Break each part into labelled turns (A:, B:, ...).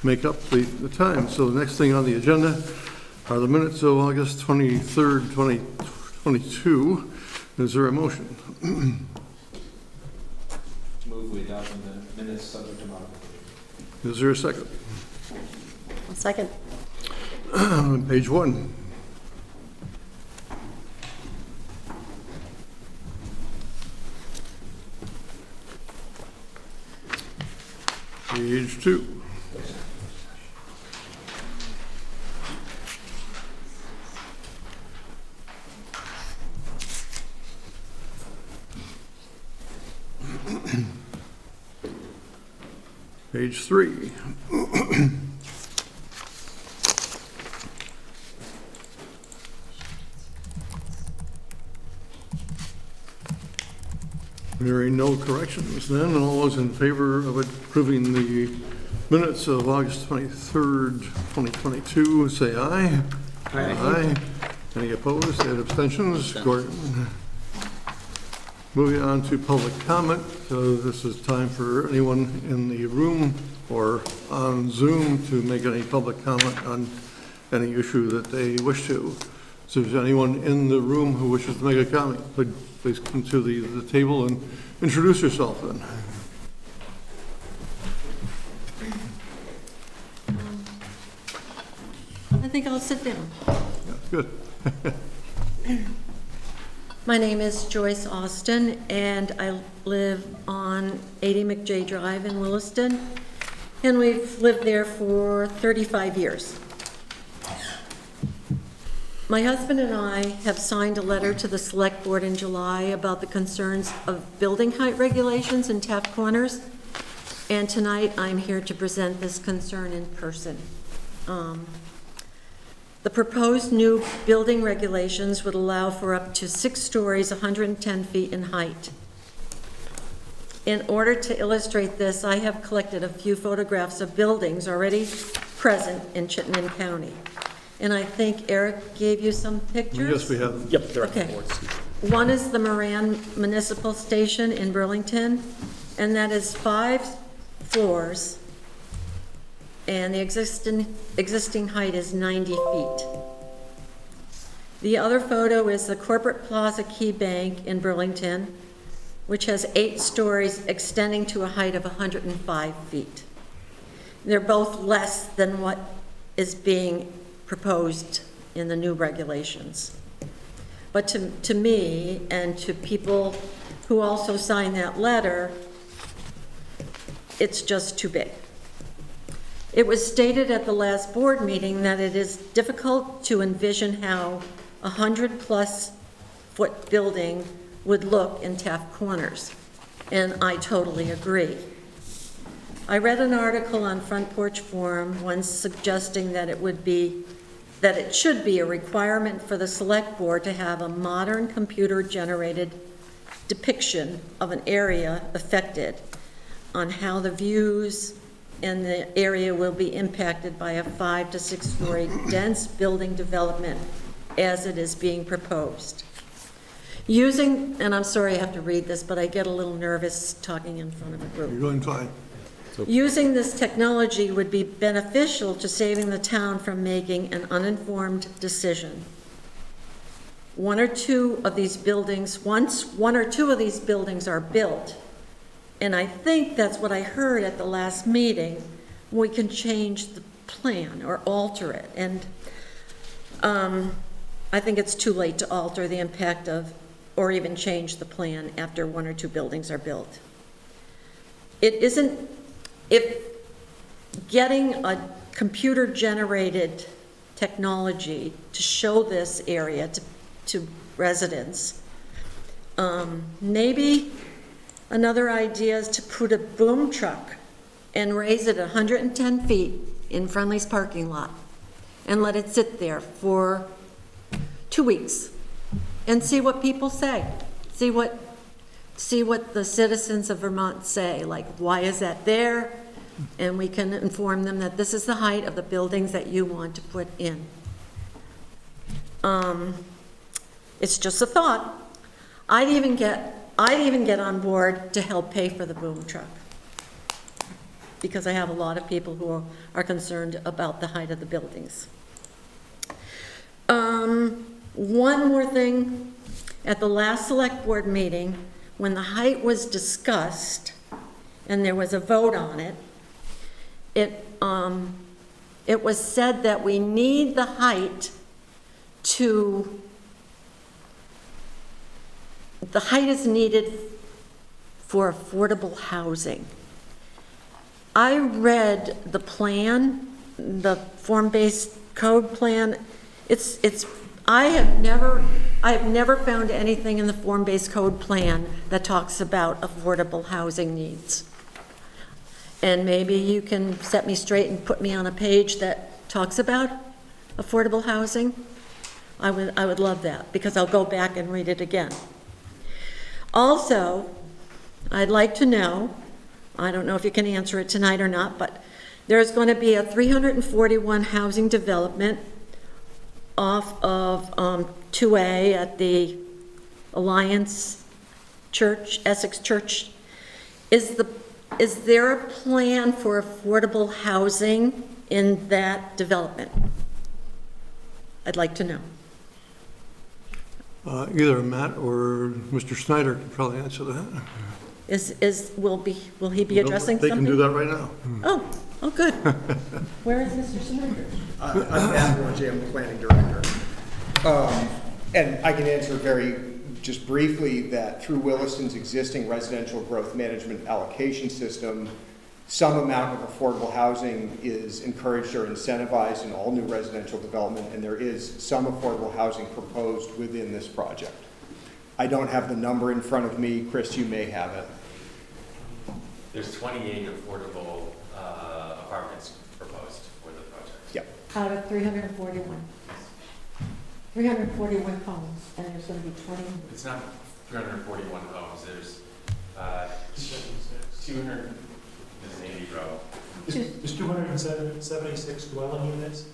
A: make up the time. So the next thing on the agenda are the minutes of August 23rd, 2022. Is there a motion?
B: Move we adopt the minutes subject to modification.
A: Is there a second?
C: A second.
A: Page 1. Page 2. Page 3. Hearing no corrections, then all those in favor of approving the minutes of August 23rd, 2022, say aye. Aye. Any opposed? Any abstentions? Gordon. Moving on to public comment. This is time for anyone in the room or on Zoom to make any public comment on any issue that they wish to. So if there's anyone in the room who wishes to make a comment, please come to the table and introduce yourself then.
C: I think I'll sit down.
A: Yeah, good.
C: My name is Joyce Austin, and I live on 80 McJ Drive in Williston, and we've lived there for 35 years. My husband and I have signed a letter to the Select Board in July about the concerns of building height regulations in Taft Corners, and tonight I'm here to present this concern in person. The proposed new building regulations would allow for up to 6 stories, 110 feet in height. In order to illustrate this, I have collected a few photographs of buildings already present in Chittenden County. And I think Eric gave you some pictures?
A: Yes, we have.
D: Yep, they're on the
C: Okay.
D: boards.
C: One is the Moran Municipal Station in Burlington, and that is 5 floors, and the existing height is 90 feet. The other photo is the Corporate Plaza Key Bank in Burlington, which has 8 stories extending to a height of 105 feet. They're both less than what is being proposed in the new regulations. But to me and to people who also signed that letter, it's just too big. It was stated at the last board meeting that it is difficult to envision how a 100+ foot building would look in Taft Corners, and I totally agree. I read an article on Front Porch Forum once suggesting that it should be a requirement for the Select Board to have a modern computer-generated depiction of an area affected on how the views in the area will be impacted by a 5 to 6 story dense building development as it is being proposed. And I'm sorry I have to read this, but I get a little nervous talking in front of a group.
A: You're doing fine.
C: Using this technology would be beneficial to saving the town from making an uninformed decision. Once one or two of these buildings are built, and I think that's what I heard at the last meeting, we can change the plan or alter it. And I think it's too late to alter the impact of, or even change the plan after 1 or 2 buildings are built. If getting a computer-generated technology to show this area to residents, maybe another idea is to put a boom truck and raise it 110 feet in Friendly's parking lot and let it sit there for 2 weeks and see what people say. See what the citizens of Vermont say, like, why is that there? And we can inform them that this is the height of the buildings that you want to put in. It's just a thought. I'd even get on board to help pay for the boom truck. because I have a lot of people who are concerned about the height of the buildings. One more thing, at the last select board meeting, when the height was discussed and there was a vote on it, it was said that we need the height the height is needed for affordable housing. I read the plan, the form-based code plan. I have never found anything in the form-based code plan that talks about affordable housing needs. And maybe you can set me straight and put me on a page that talks about affordable housing. I would love that, because I'll go back and read it again. Also, I'd like to know, I don't know if you can answer it tonight or not, but there's going to be a 341 housing development off of 2A at the Alliance Church, Essex Church. Is there a plan for affordable housing in that development? I'd like to know.
A: Either Matt or Mr. Snyder can probably answer that.
C: Will he be addressing something?
A: They can do that right now.
C: Oh, good. Where is Mr. Snyder?
D: I'm Matt Orgy, I'm the planning director. And I can answer just briefly that through Williston's existing residential growth management allocation system, some amount of affordable housing is encouraged or incentivized in all new residential development, and there is some affordable housing proposed within this project. I don't have the number in front of me. Chris, you may have it.
E: There's 28 affordable apartments proposed for the project.
D: Yep.
C: Out of 341. 341 homes, and there's going to be 20.
E: It's not 341 homes. There's 200. This is Andy Rowe.
F: There's 276 dwelling units.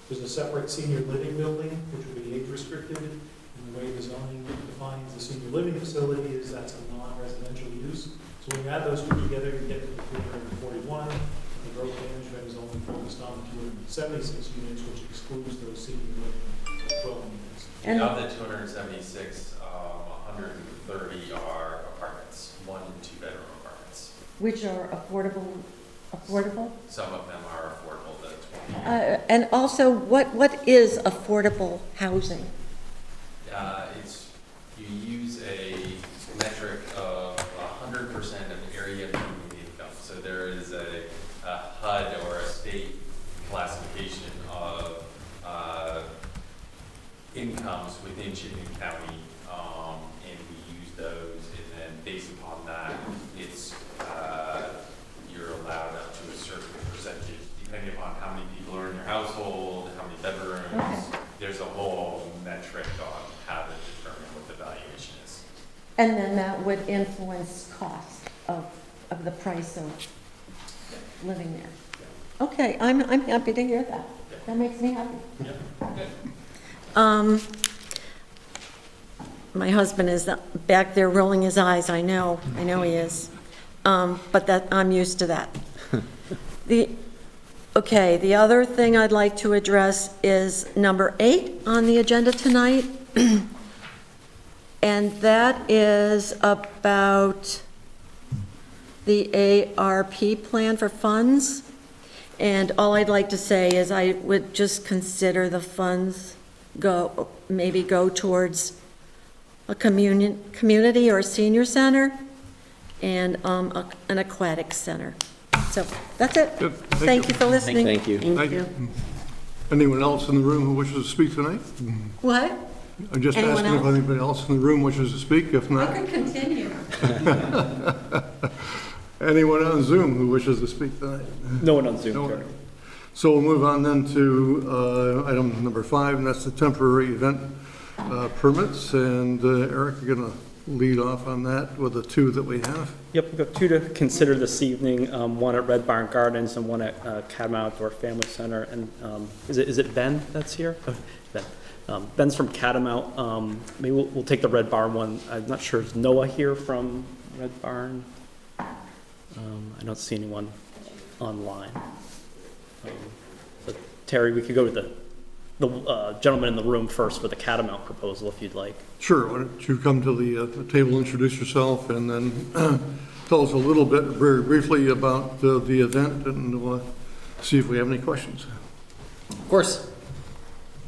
F: There's a separate senior living building, which will be age restricted. And the way the zoning defines the senior living facility is that's a non-residential use. So when you add those two together, you get to the 341. The growth management is only focused on the 276 units, which excludes those senior living dwelling units.
C: And
E: of the 276, 130 are apartments, 1- and 2-bedroom apartments.
C: which are affordable?
E: Some of them are affordable, the 20.
C: And also, what is affordable housing?
E: You use a metric of 100% of area median income. So there is a HUD or a state classification of incomes within Chittenden County, and we use those, and then based upon that, it's you're allowed up to a certain percentage, depending upon how many people are in your household, how many bedrooms.
C: Okay.
E: There's a whole metric on how to determine what the valuation is.
C: And then that would influence cost of the price of living there. Okay, I'm happy to hear that. That makes me happy. My husband is back there rolling his eyes. I know he is. But that I'm used to that. The other thing I'd like to address is number 8 on the agenda tonight. And that is about the ARP plan for funds. And all I'd like to say is I would just consider the funds maybe go towards a community or a senior center and an aquatic center. So that's it.
A: Good.
C: Thank you for listening.
G: Thank you.
A: Thank you. Anyone else in the room who wishes to speak tonight?
C: What?
A: I'm just
C: Anyone
A: asking if
C: else?
A: anybody else in the room wishes to speak. If
C: I
A: not,
C: can continue.
A: anyone on Zoom who wishes to speak tonight?
G: No one on Zoom.
A: No
G: correct.
A: one. So we'll move on then to item number 5, and that's the temporary event permits. And Eric, you're going to lead off on that with the 2 that we have.
G: Yep, we've got 2 to consider this evening, one at Red Barn Gardens and one at Catamount Outdoor Family Center. And is it Ben that's here? Oh, Ben. Ben's from Catamount. Maybe we'll take the Red Barn one. I'm not sure, is Noah here from Red Barn? I don't see anyone online. But Terry, we could go with the gentleman in the room first for the Catamount proposal, if you'd like.
A: Sure, why don't you come to the table, introduce yourself, and then tell us a little bit, very briefly, about the event, and we'll see if we have any questions.
H: Of course.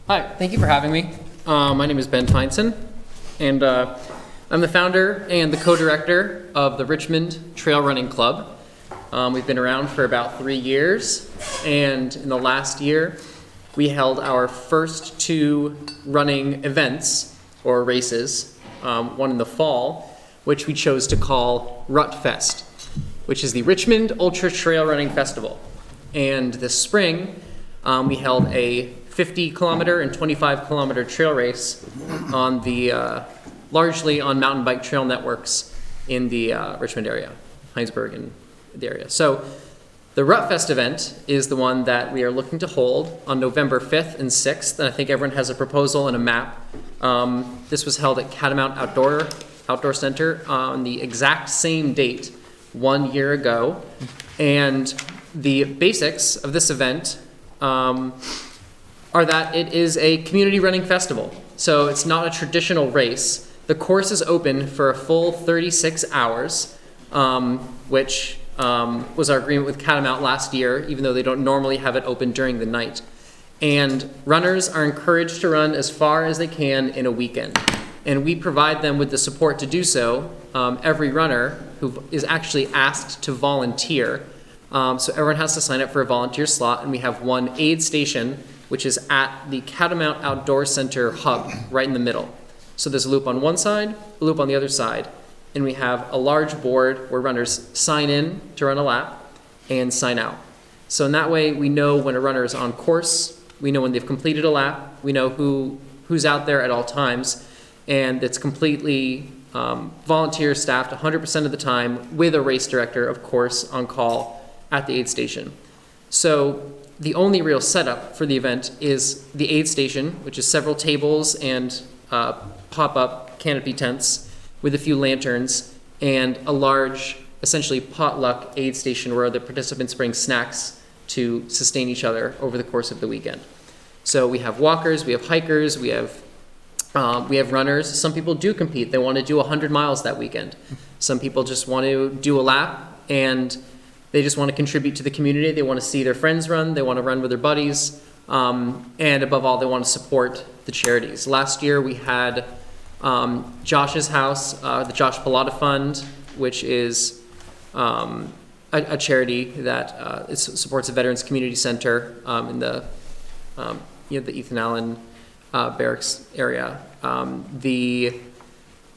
H: Hi, thank you for having me. My name is Ben Feinson, and I'm the founder and the co-director of the Richmond Trail Running Club. We've been around for about 3 years, and in the last year, we held our first 2 running events, or races, one in the fall, which we chose to call Rut Fest, which is the Richmond Ultra Trail Running Festival. And this spring, we held a 50-kilometer and 25-kilometer trail race on the largely on mountain bike trail networks in the Richmond area, Heinsberg and the area. So the Rut Fest event is the one that we are looking to hold on November 5th and 6th, and I think everyone has a proposal and a map. This was held at Catamount Outdoor Center on the exact same date 1 year ago, and the basics of this event are that it is a community running festival. So it's not a traditional race. The course is open for a full 36 hours, which was our agreement with Catamount last year, even though they don't normally have it open during the night. And runners are encouraged to run as far as they can in a weekend. And we provide them with the support to do so. Every runner who is actually asked to volunteer. So everyone has to sign up for a volunteer slot, and we have one aid station, which is at the Catamount Outdoor Center hub, right in the middle. So there's a loop on one side, a loop on the other side, and we have a large board where runners sign in to run a lap and sign out. So in that way, we know when a runner is on course, we know when they've completed a lap, we know who's out there at all times, and it's completely volunteer staffed 100% of the time with a race director, of course, on call at the aid station. So the only real setup for the event is the aid station, which is several tables and pop-up canopy tents with a few lanterns and a large, essentially potluck aid station where the participants bring snacks to sustain each other over the course of the weekend. So we have walkers, we have hikers, we have runners. Some people do compete. They want to do 100 miles that weekend. Some people just want to do a lap, and they just want to contribute to the community. They want to see their friends run. They want to run with their buddies. And above all, they want to support the charities. Last year, we had Josh's House, the Josh Pilata Fund, which is a charity that supports a Veterans Community Center in the Ethan Allen barracks area.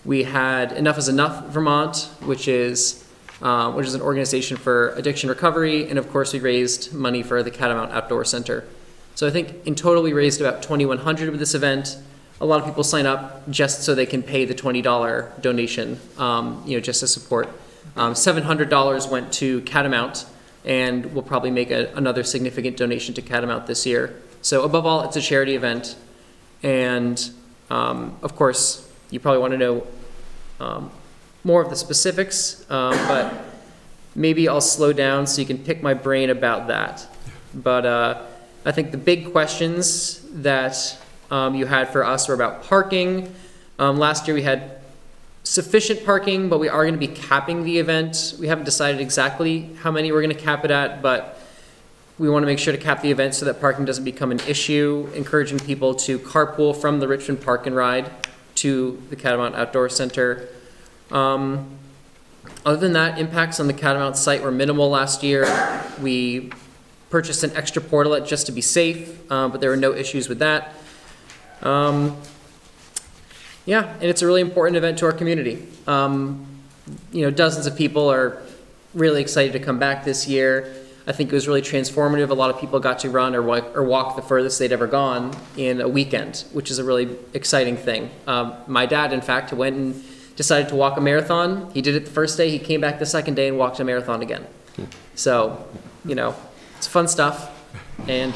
H: We had Enough is Enough Vermont, which is an organization for addiction recovery, and of course we raised money for the Catamount Outdoor Center. So I think in total we raised about $2,100 with this event. A lot of people sign up just so they can pay the $20 donation, just to support. $700 went to Catamount, and we'll probably make another significant donation to Catamount this year. So above all, it's a charity event, and of course, you probably want to know more of the specifics, but maybe I'll slow down so you can pick my brain about that. But I think the big questions that you had for us were about parking. Last year we had sufficient parking, but we are going to be capping the event. We haven't decided exactly how many we're going to cap it at, but we want to make sure to cap the event so that parking doesn't become an issue, encouraging people to carpool from the Richmond Park and Ride to the Catamount Outdoor Center. Other than that, impacts on the Catamount site were minimal last year. We purchased an extra portalet just to be safe, but there were no issues with that. Yeah, and it's a really important event to our community. Dozens of people are really excited to come back this year. I think it was really transformative. A lot of people got to run or walk the furthest they'd ever gone in a weekend, which is a really exciting thing. My dad, in fact, went and decided to walk a marathon. He did it the first day. He came back the second day and walked a marathon again. So, it's fun stuff. And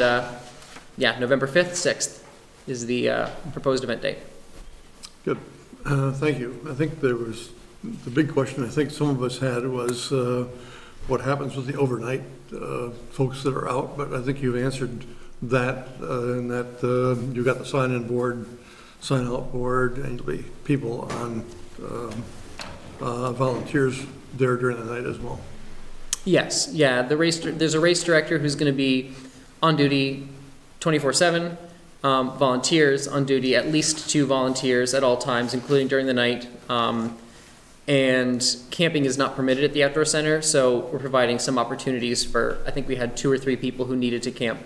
H: November 5th, 6th is the proposed event date.
A: Good. Thank you. I think there was the big question I think some of us had was what happens with the overnight folks that are out, but I think you've answered that, in that you've got the sign-in board, sign-out board, and there'll be people on, volunteers there during the night as well.
H: Yes, yeah, there's a race director who's gonna be on duty 24/7, volunteers on duty, at least 2 volunteers at all times, including during the night. And camping is not permitted at the outdoor center, so we're providing some opportunities for, I think we had 2 or 3 people who needed to camp,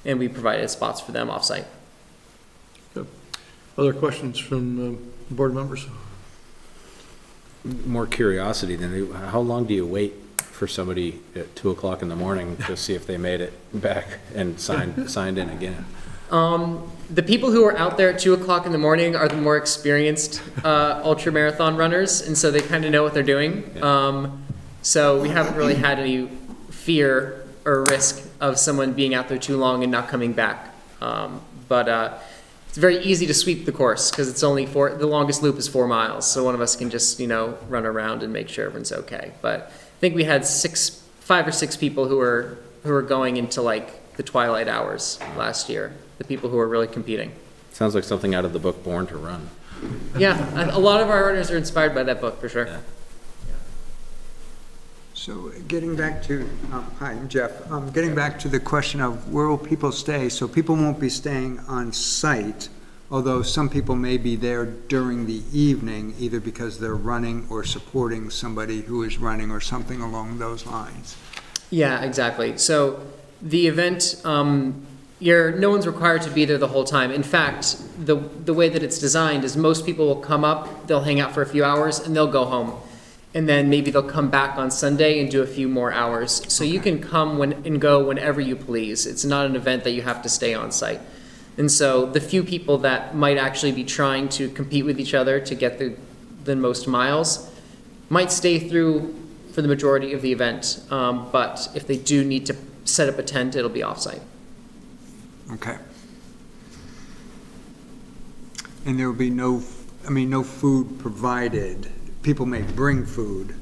H: and we provided spots for them off-site.
A: Good. Other questions from board members?
I: More curiosity than, how long do you wait for somebody at 2 o'clock in the morning to see if they made it back and signed in again?
H: The people who are out there at 2 o'clock in the morning are the more experienced ultra marathon runners, and so they kind of know what they're doing. So we haven't really had any fear or risk of someone being out there too long and not coming back. But it's very easy to sweep the course because it's only the longest loop is 4 miles, so one of us can just run around and make sure everyone's okay. But I think we had 5 or 6 people who were going into like the twilight hours last year. The people who are really competing.
I: Sounds like something out of the book Born to Run.
H: Yeah, a lot of our runners are inspired by that book for sure.
I: Yeah.
J: So getting back to, hi, I'm Jeff. Getting back to the question of where will people stay? So people won't be staying on site, although some people may be there during the evening, either because they're running or supporting somebody who is running or something along those lines.
H: Yeah, exactly. So the event, no one's required to be there the whole time. In fact, the way that it's designed is most people will come up, they'll hang out for a few hours, and they'll go home. And then maybe they'll come back on Sunday and do a few more hours. So you can come and go whenever you please. It's not an event that you have to stay on site. And so the few people that might actually be trying to compete with each other to get the most miles might stay through for the majority of the event. But if they do need to set up a tent, it'll be off-site.
J: Okay. And there will be no food provided. People may bring food,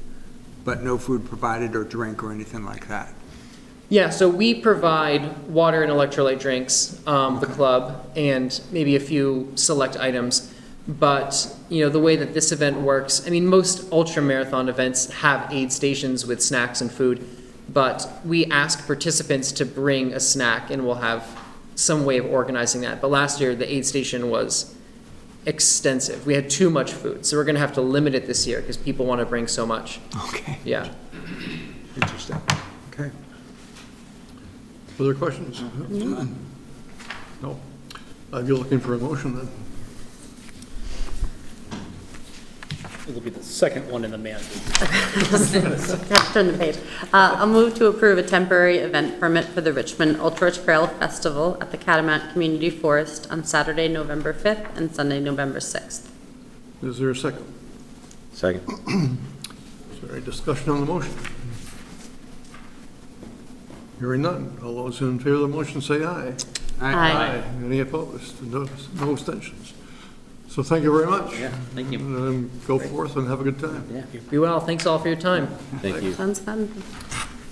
J: but no food provided or drink or anything like that.
H: Yeah, so we provide water and electrolyte drinks, the club, and maybe a few select items. But, the way that this event works, most ultra marathon events have aid stations with snacks and food, but we ask participants to bring a snack and we'll have some way of organizing that. But last year, the aid station was extensive. We had too much food, so we're going to have to limit it this year because people want to bring so much.
J: Okay.
H: Yeah.
J: Interesting. Okay.
A: Other questions? No. I'd be looking for a motion then.
G: It'll be the second one in the mandate.
K: Turn the page. I'll move to approve a temporary event permit for the Richmond Ultra Trail Festival at the Catamount Community Forest on Saturday, November 5th and Sunday, November 6th.
A: Is there a second?
I: Second.
A: Is there any discussion on the motion? Hearing none. All those in favor of the motion say aye.
K: Aye.
A: Any opposed? No abstentions. So thank you very much.
G: Yeah, thank you.
A: Go forth and have a good time.
G: Yeah.
H: Be well. Thanks all for your time.
I: Thank you.
K: Sounds fun.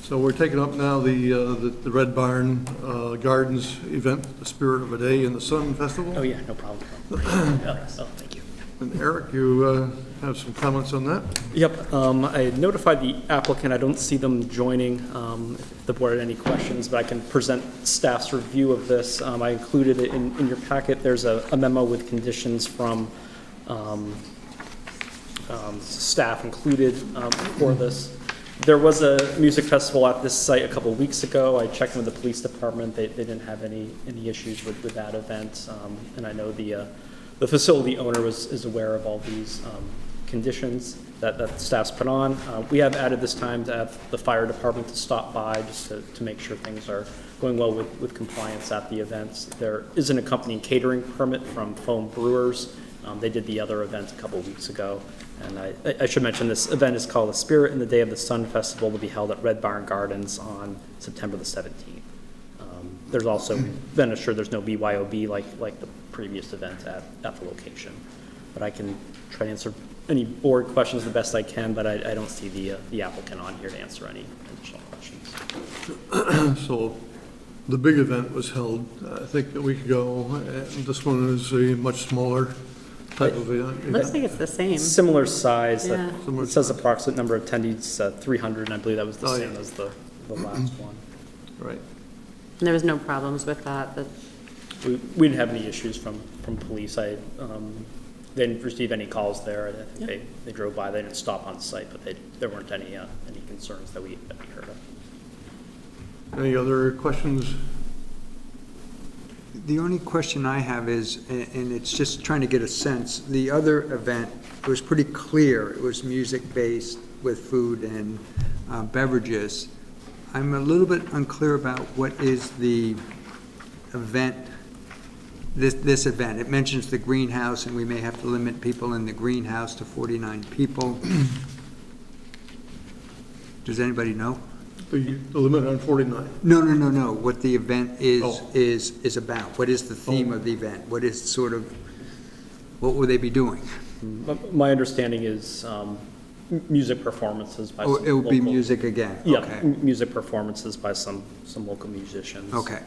A: So we're taking up now the Red Barn Gardens event, the Spirit of a Day in the Sun Festival.
G: Oh, yeah, no problem. Thank you.
A: And Eric, you have some comments on that?
G: Yep, I notified the applicant, I don't see them joining, if the board had any questions, but I can present staff's review of this. I included it in your packet. There's a memo with conditions from staff included for this. There was a music festival at this site a couple of weeks ago. I checked with the police department. They didn't have any issues with that event, and I know the facility owner is aware of all these conditions that staff's put on. We have added this time to have the fire department to stop by just to make sure things are going well with compliance at the events. There is an accompanying catering permit from Foam Brewers. They did the other event a couple of weeks ago. And I should mention this event is called the Spirit in the Day of the Sun Festival. Will be held at Red Barn Gardens on September the 17th. There's also been assured there's no BYOB like the previous event at the location. But I can try to answer any board questions the best I can, but I don't see the applicant on here to answer any additional questions.
A: So the big event was held, I think, a week ago, and this one is a much smaller type of event.
K: Looks like it's the same.
G: Similar size.
K: Yeah.
G: It says approximate number of attendees, 300, and I believe that was the
A: Oh,
G: same
A: yeah.
G: as the last one.
A: Right.
K: And there was no problems with that, but
G: We didn't have any issues from police. They didn't receive any calls there. I think they drove by, they didn't stop on site, but there weren't any concerns that we heard of.
A: Any other questions?
J: The only question I have is, and it's just trying to get a sense, the other event was pretty clear. It was music-based with food and beverages. I'm a little bit unclear about what is the event, this event. It mentions the greenhouse, and we may have to limit people in the greenhouse to 49 people. Does anybody know?
A: The limit on 49.
J: No, what the event
A: Oh.
J: is about. What is the theme of the event? What is sort of, what will they be doing?
G: My understanding is music performances by some
J: Oh, it will be
G: local-
J: music again?
G: Yeah,
J: Okay.
G: music performances by some local musicians.
J: Okay.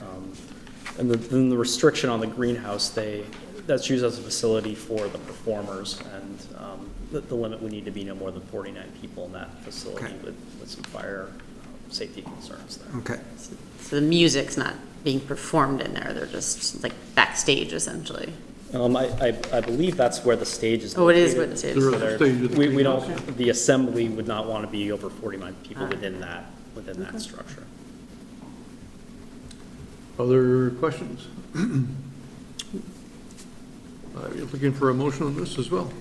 G: And then the restriction on the greenhouse, that's used as a facility for the performers, and the limit would need to be no more than 49 people in that facility
J: Okay.
G: with some fire safety concerns there.
J: Okay.
K: so the music's not being performed in there, they're just like backstage essentially.
G: I believe that's where the stage is
K: Oh, it is
G: located.
K: where the stage
A: There
K: is.
A: is a
G: So
A: stage at the
G: we
A: greenhouse.
G: don't, the assembly would not want to be over 49 people
K: Ah.
G: within that structure.
A: Other questions? I'm looking for a motion on this as well,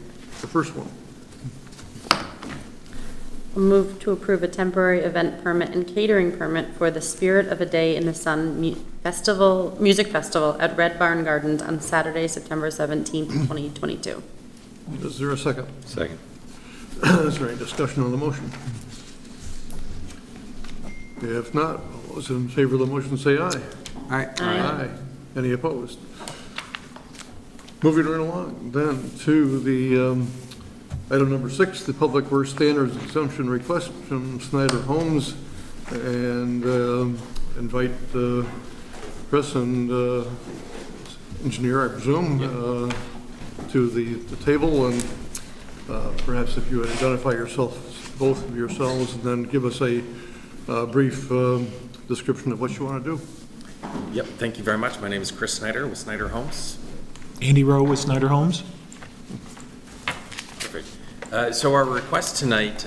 A: the first one.
K: I'll move to approve a temporary event permit and catering permit for the Spirit of a Day in the Sun Music Festival at Red Barn Gardens on Saturday, September 17th, 2022.
A: Is there a second?
I: Second.
A: Is there any discussion on the motion? If not, all those in favor of the motion say aye.
J: All right.
K: Aye.
A: Any opposed? Moving right along, then, to the item number 6, the Public Works Standards Exemption Request from Snyder Homes, and invite Chris and engineer, I presume, to the table, and perhaps if you would identify both of yourselves, and then give us a brief description of what you want to do.
E: Yep, thank you very much. My name is Chris Snyder with Snyder Homes.
F: Andy Rowe with Snyder Homes.
E: Perfect. So our request tonight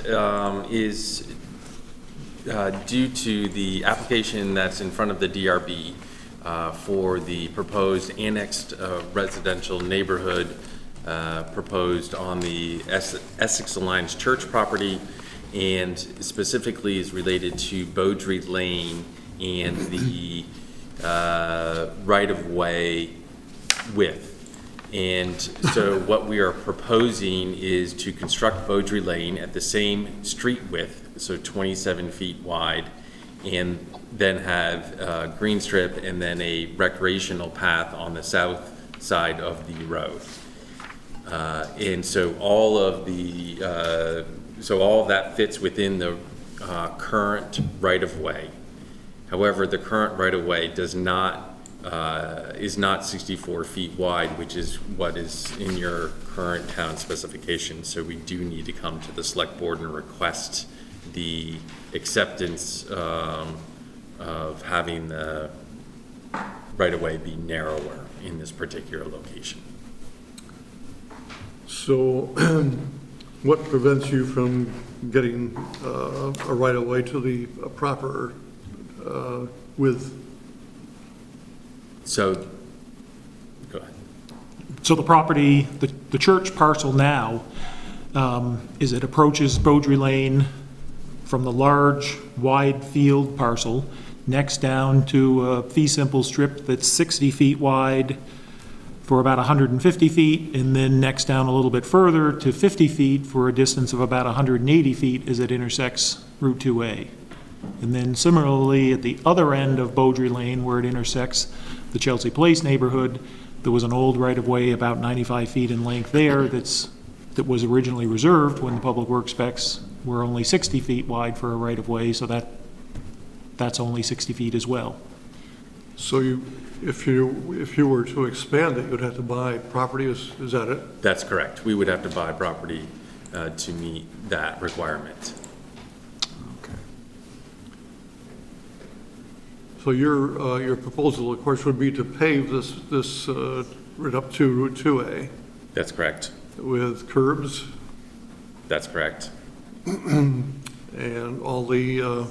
E: is due to the application that's in front of the DRB for the proposed annexed residential neighborhood proposed on the Essex Alliance Church property, and specifically is related to Beaudry Lane and the right-of-way width. And so what we are proposing is to construct Beaudry Lane at the same street width, so 27 feet wide, and then have a green strip and then a recreational path on the south side of the road. And so all of that fits within the current right-of-way. However, the current right-of-way is not 64 feet wide, which is what is in your current town specification. So we do need to come to the select board and request the acceptance of having the right-of-way be narrower in this particular location.
A: So what prevents you from getting a right-of-way to the proper width?
E: So, go ahead.
F: So the property, the church parcel now, is it approaches Beaudry Lane from the large, wide field parcel, next down to a fee simple strip that's 60 feet wide for about 150 feet, and then next down a little bit further to 50 feet for a distance of about 180 feet as it intersects Route 2A. And then similarly, at the other end of Beaudry Lane, where it intersects the Chelsea Place neighborhood, there was an old right-of-way about 95 feet in length there that's that was originally reserved when the public works specs were only 60 feet wide for a right-of-way, so that's only 60 feet as well.
A: So if you were to expand it, you'd have to buy property, is that it?
E: That's correct. We would have to buy property to meet that requirement.
J: Okay.
A: So your proposal, of course, would be to pave this right up to Route 2A
E: That's correct.
A: with curbs
E: That's correct.
A: and all the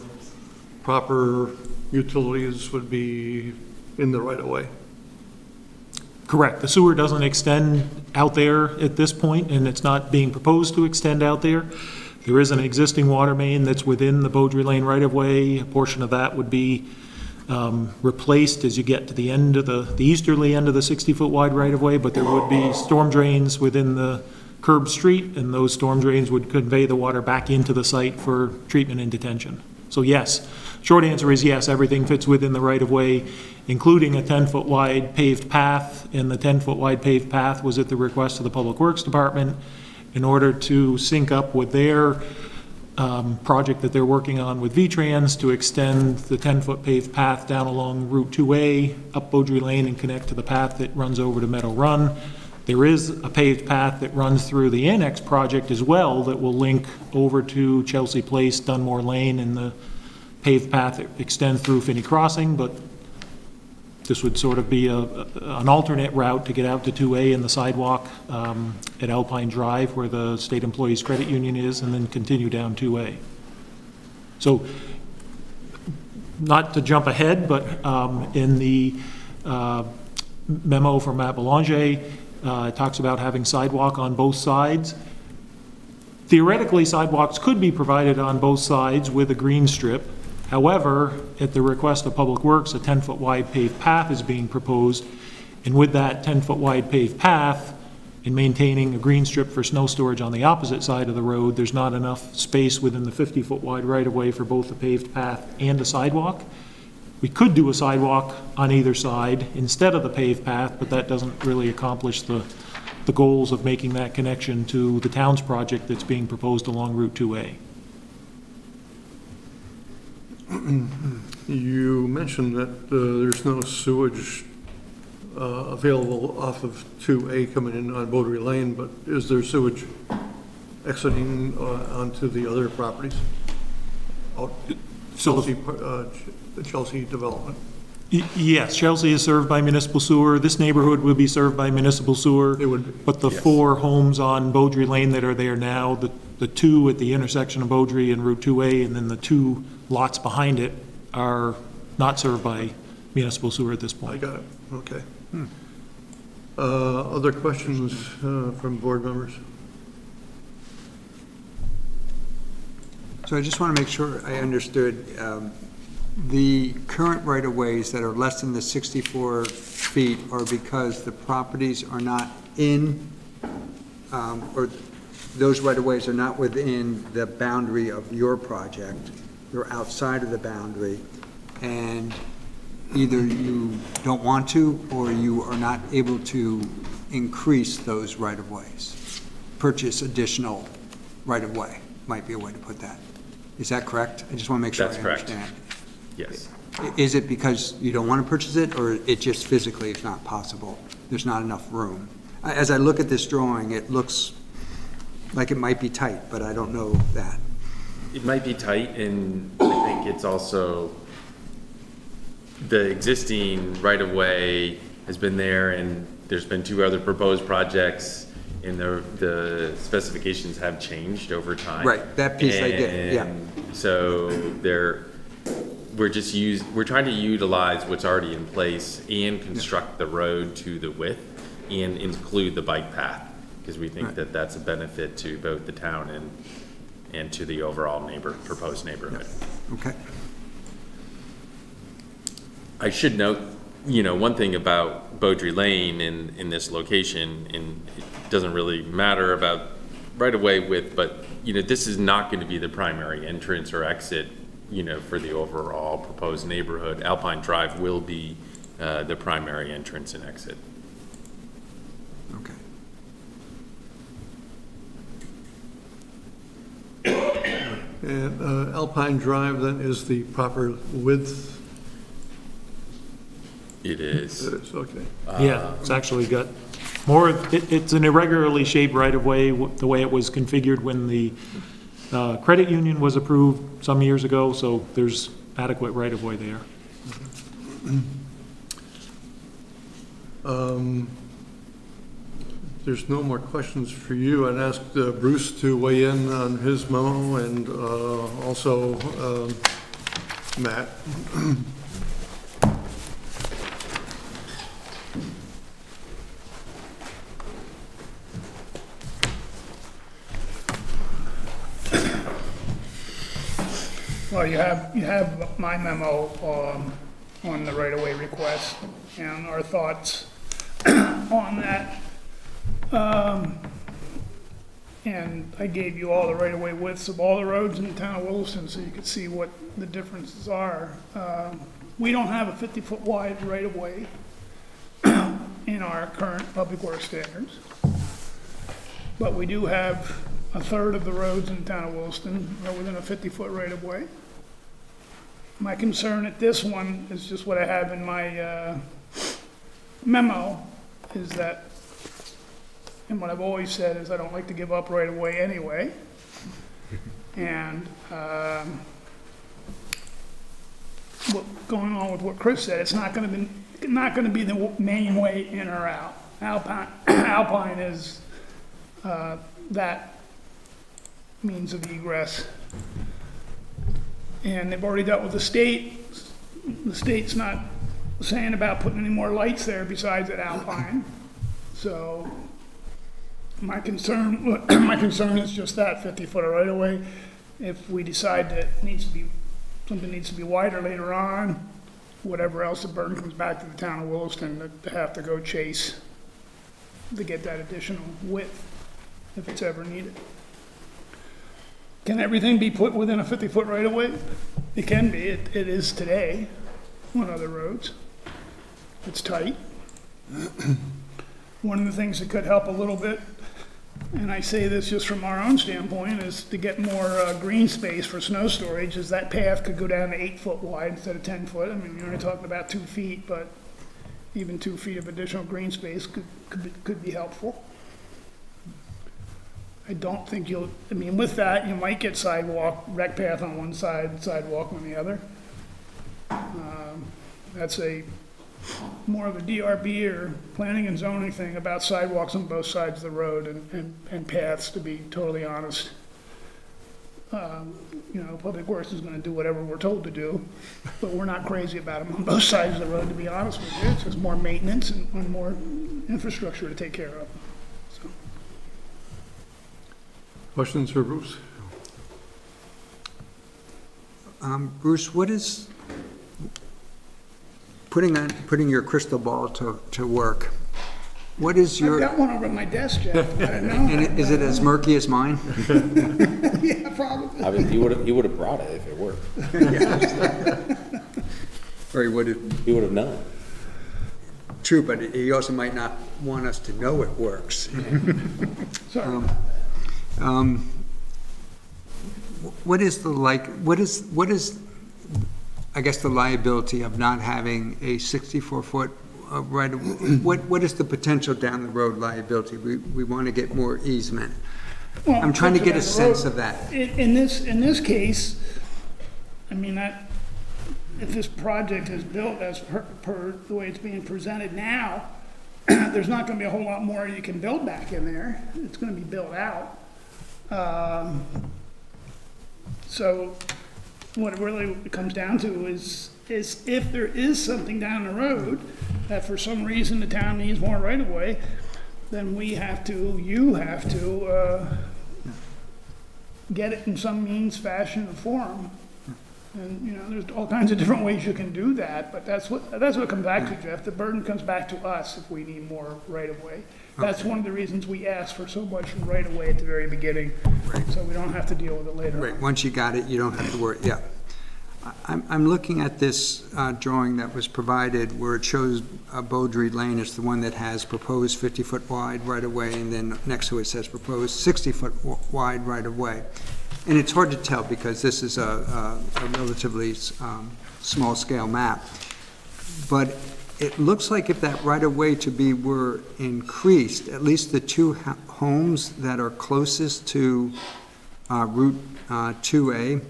A: proper utilities would be in the right of way.
F: Correct. The sewer doesn't extend out there at this point, and it's not being proposed to extend out there. There is an existing water main that's within the Beaudry Lane right-of-way. A portion of that would be replaced as you get to the end of the easterly end of the 60-foot wide right-of-way, but there would be storm drains within the curb street, and those storm drains would convey the water back into the site for treatment and detention. So yes, short answer is yes, everything fits within the right-of-way, including a 10-foot wide paved path, and the 10-foot wide paved path was at the request of the Public Works Department in order to sync up with their project that they're working on with V-Trans to extend the 10-foot paved path down along Route 2A, up Beaudry Lane, and connect to the path that runs over to Meadow Run. There is a paved path that runs through the annex project as well that will link over to Chelsea Place, Dunmore Lane, and the paved path that extends through Finney Crossing, but this would sort of be an alternate route to get out to 2A and the sidewalk at Alpine Drive where the State Employees Credit Union is, and then continue down 2A. So, not to jump ahead, but in the memo from Matt Belanger, it talks about having sidewalk on both sides. Theoretically, sidewalks could be provided on both sides with a green strip. However, at the request of Public Works, a 10-foot wide paved path is being proposed. And with that 10-foot wide paved path and maintaining a green strip for snow storage on the opposite side of the road, there's not enough space within the 50-foot wide right-of-way for both the paved path and a sidewalk. We could do a sidewalk on either side instead of the paved path, but that doesn't really accomplish the goals of making that connection to the town's project that's being proposed along Route 2A.
A: You mentioned that there's no sewage available off of 2A coming in on Beaudry Lane, but is there sewage exiting onto the other properties?
F: So
A: The Chelsea development.
F: Yes, Chelsea is served by municipal sewer. This neighborhood will be served by municipal sewer.
A: It would be.
F: But the
E: Yes.
F: 4 homes on Beaudry Lane that are there now, the 2 at the intersection of Beaudry and Route 2A, and then the 2 lots behind it are not served by municipal sewer at this
A: I
F: point.
A: got it, okay. Other questions from board members?
J: So I just want to make sure I understood, the current right-of-ways that are less than the 64 feet are because the properties are not in, or those right-of-ways are not within the boundary of your project. They're outside of the boundary, and either you don't want to or you are not able to increase those right-of-ways. Purchase additional right-of-way might be a way to put that. Is that correct? I just want to make sure I
E: That's correct.
J: understand.
E: Yes.
J: Is it because you don't want to purchase it, or it just physically is not possible? There's not enough room? As I look at this drawing, it looks like it might be tight, but I don't know that.
E: It might be tight, and I think it's also, the existing right-of-way has been there, and there's been 2 other proposed projects, and the specifications have changed over time.
J: Right, that piece I get, yeah.
E: And so we're trying to utilize what's already in place and construct the road to the width and include the bike path, because we think
J: Right.
E: that that's a benefit to both the town and to the overall proposed neighborhood.
J: Okay.
E: I should note, one thing about Beaudry Lane in this location, and it doesn't really matter about right-of-way width, but, this is not going to be the primary entrance or exit, for the overall proposed neighborhood. Alpine Drive will be the primary entrance and exit.
J: Okay.
A: And Alpine Drive then is the proper width?
I: It is.
A: It is, okay.
F: Yeah, it's actually got more, it's an irregularly shaped right-of-way, the way it was configured when the credit union was approved some years ago, so there's adequate right-of-way there.
A: There's no more questions for you. I'd ask Bruce to weigh in on his memo and also Matt.
L: Well, you have my memo on the right-of-way request and our thoughts on that. And I gave you all the right-of-way widths of all the roads in the town of Williston so you could see what the differences are. We don't have a 50-foot wide right-of-way in our current public works standards. But we do have a third of the roads in the town of Williston are within a 50-foot right-of-way. My concern at this one is just what I have in my memo, is that, and what I've always said is I don't like to give up right-of-way anyway. And going on with what Chris said, it's not going to be the main way in or out. Alpine is that means of egress. And they've already dealt with the state. The state's not saying about putting any more lights there besides at Alpine. So my concern is just that 50-foot right away. If we decide that something needs to be wider later on, whatever else, the burden comes back to the town of Williston to have to go chase to get that additional width if it's ever needed. Can everything be put within a 50-foot right-of-way? It can be. It is today on other roads. It's tight. One of the things that could help a little bit, and I say this just from our own standpoint, is to get more green space for snow storage, is that path could go down to 8 foot wide instead of 10 foot. I mean, you're only talking about 2 feet, but even 2 feet of additional green space could be helpful. I don't think with that, you might get sidewalk, rec path on one side, sidewalk on the other. That's more of a DRB or planning and zoning thing about sidewalks on both sides of the road and paths, to be totally honest. Public Works is gonna do whatever we're told to do, but we're not crazy about them on both sides of the road, to be honest with you. It's just more maintenance and more infrastructure to take care of.
A: Questions for Bruce?
J: Bruce, what is, putting your crystal ball to work, what is your...
L: I've got one over at my desk, Jeff. I don't know.
J: And is it as murky as mine?
L: Yeah, probably.
I: He would have brought it if it worked.
J: Or he would have...
I: He would have known.
J: True, but he also might not want us to know it works.
L: Sorry.
J: What is I guess the liability of not having a 64-foot right of, what is the potential down the road liability? We want to get more easement.
L: Well,
J: I'm trying to get a sense of that.
L: In this case, I mean, if this project is built as per the way it's being presented now, there's not going to be a whole lot more you can build back in there. It's going to be built out. So what it really comes down to is if there is something down the road that for some reason the town needs more right of way, then you have to get it in some means, fashion, or form. And, there's all kinds of different ways you can do that, but that's what it comes back to, Jeff. The burden comes back to us if we need more right of way. That's one of the reasons we asked for so much right of way at the very beginning, so we don't have to deal with it later.
J: Right, once you got it, you don't have to worry, yeah. I'm looking at this drawing that was provided where it shows Beaudry Lane. It's the one that has proposed 50-foot wide right-of-way, and then next to it says proposed 60-foot wide right-of-way. and it's hard to tell because this is a relatively small-scale map, but it looks like if that right-of-way to be were increased, at least the two homes that are closest to Route 2A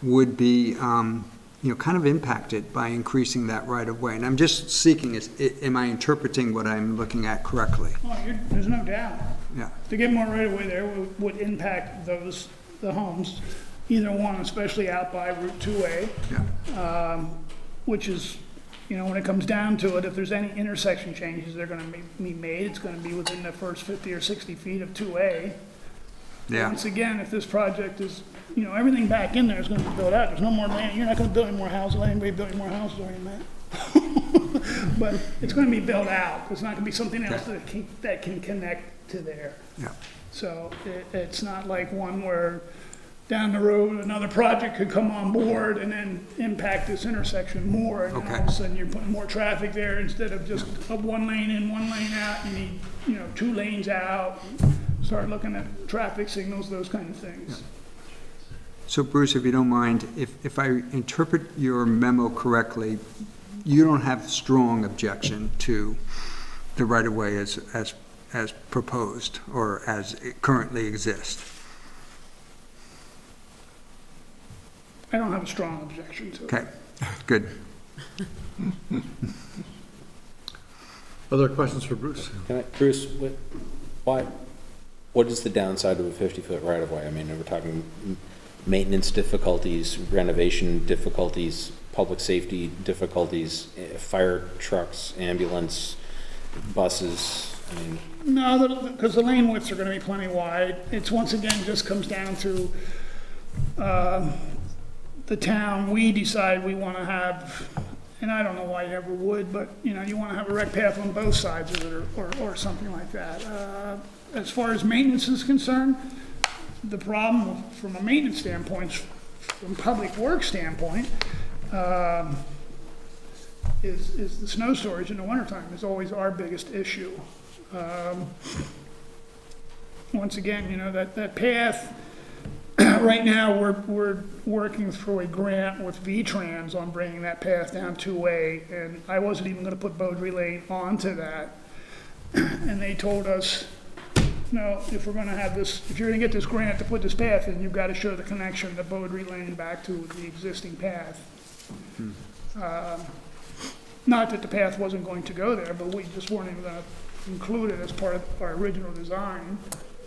J: would be, kind of impacted by increasing that right-of-way. And I'm just seeking, am I interpreting what I'm looking at correctly?
L: Oh, there's no doubt.
J: Yeah.
L: To get more right away there would impact the homes, either one, especially out by Route 2A.
J: Yeah.
L: Which is, when it comes down to it, if there's any intersection changes that are gonna be made, it's gonna be within the first 50 or 60 feet of 2A.
J: Yeah.
L: Once again, if this project is, everything back in there is gonna be built out, there's no more land, you're not gonna build any more houses, let anybody build any more houses or anything like that. But it's gonna be built out, it's not gonna be something else that can connect to there.
J: Yeah.
L: So it's not like one where down the road, another project could come on board and then impact this intersection more. And then all of a sudden, you're putting more traffic there instead of just a one lane in, one lane out. You need, 2 lanes out. Start looking at traffic signals, those kind of things.
J: Yeah. So Bruce, if you don't mind, if I interpret your memo correctly, you don't have strong objection to the right-of-way as proposed or as it currently exists?
L: I don't have a strong objection to it.
J: Okay, good.
A: Other questions for Bruce?
I: Bruce, what is the downside of a 50-foot right-of-way? I mean, we're talking maintenance difficulties, renovation difficulties, public safety difficulties, fire trucks, ambulance, buses, I mean...
L: No, because the lane widths are going to be plenty wide. It's once again just comes down to the town. We decide we want to have, and I don't know why you ever would, but you want to have a rec path on both sides of it or something like that. As far as maintenance is concerned, the problem from a maintenance standpoint, from public works standpoint, is the snow storage in the wintertime is always our biggest issue. Once again, that path, right now we're working through a grant with V-Trans on bringing that path down 2A, and I wasn't even gonna put Beaudry Lane onto that. And they told us, no, if we're gonna have this, if you're gonna get this grant to put this path in, you've gotta show the connection to Beaudry Lane back to the existing path. Not that the path wasn't going to go there, but we just weren't even gonna include it as part of our original design,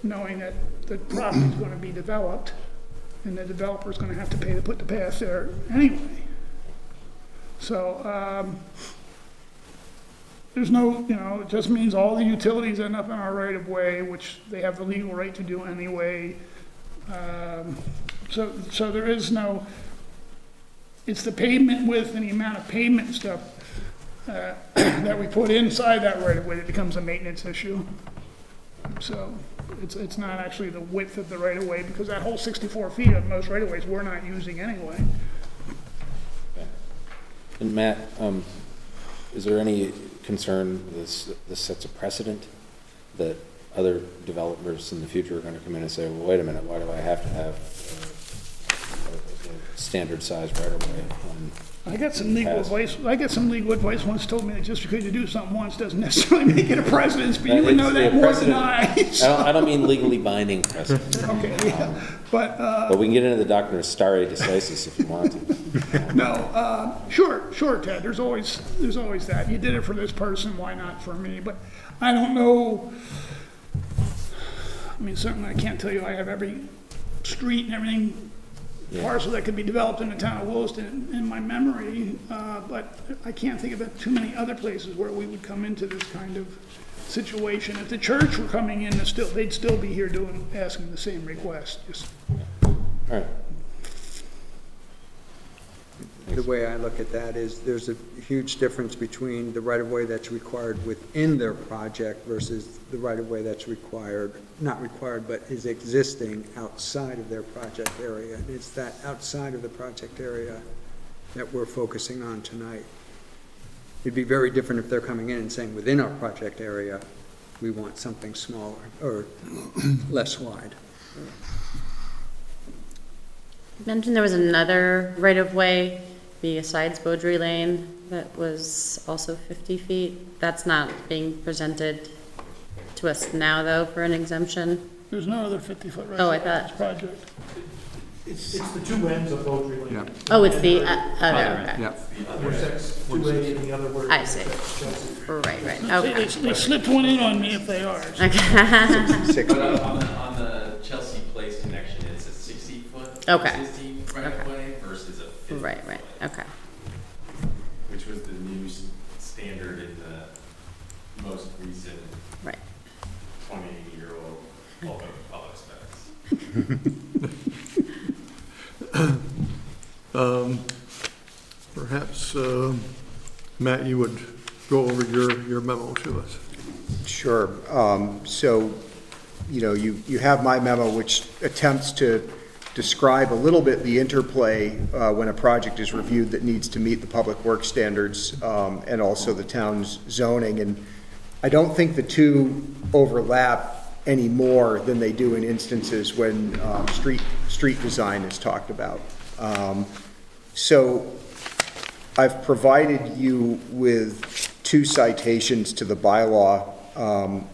L: knowing that the property's gonna be developed, and the developer's gonna have to pay to put the path there anyway. So, there's no, it just means all the utilities end up in our right of way, which they have the legal right to do anyway. So there is no, it's the pavement width and the amount of pavement stuff that we put inside that right of way that becomes a maintenance issue. So it's not actually the width of the right of way, because that whole 64 feet of most right of ways we're not using anyway.
I: And Matt, is there any concern this sets a precedent that other developers in the future are going to come in and say, well, wait a minute, why do I have to have a standard size right of way?
L: I got some legal advice once told me that just because you do something once doesn't necessarily make it a precedence, but you would know that more than I. So.
I: I don't mean legally binding precedent.
L: Okay, yeah.
I: But we can get into the doctrine of stare decisis if you want to.
L: No, sure, Ted. There's always that. You did it for this person, why not for me? But I don't know. I mean, certainly I can't tell you I have every street and everything parcel that could be developed in the town of Williston in my memory, but I can't think of too many other places where we would come into this kind of situation. If the church were coming in, they'd still be here asking the same request.
I: All right.
J: The way I look at that is there's a huge difference between the right-of-way that's required within their project versus the right-of-way that's not required, but is existing outside of their project area. And it's that outside of the project area that we're focusing on tonight. It'd be very different if they're coming in and saying, within our project area, we want something smaller or less wide.
K: Mentioned there was another right-of-way, be a sides Beaudry Lane, that was also 50 feet. That's not being presented to us now, though, for an exemption.
L: There's no other 50-foot right
K: Oh, I
L: of way in
K: thought-
L: this project.
F: It's the two ends of Beaudry Lane.
J: Yeah.
K: Oh, it's the, okay.
J: Yeah.
F: Where 2A and the other where.
K: I see.
F: Chelsea.
K: Right,
L: They
K: okay.
L: they slipped one in on me if they are.
K: Okay.
D: 6
E: But on the Chelsea Place connection, it's a 60-foot
K: Okay.
E: existing right-of-way versus a 50.
K: Right, okay.
E: Which was the new standard in the most recent
K: Right.
E: 20-year-old public specs.
A: Perhaps, Matt, you would go over your memo to us.
D: Sure. So, you have my memo, which attempts to describe a little bit the interplay when a project is reviewed that needs to meet the public works standards and also the town's zoning. And I don't think the two overlap any more than they do in instances when street design is talked about. So I've provided you with two citations to the bylaw.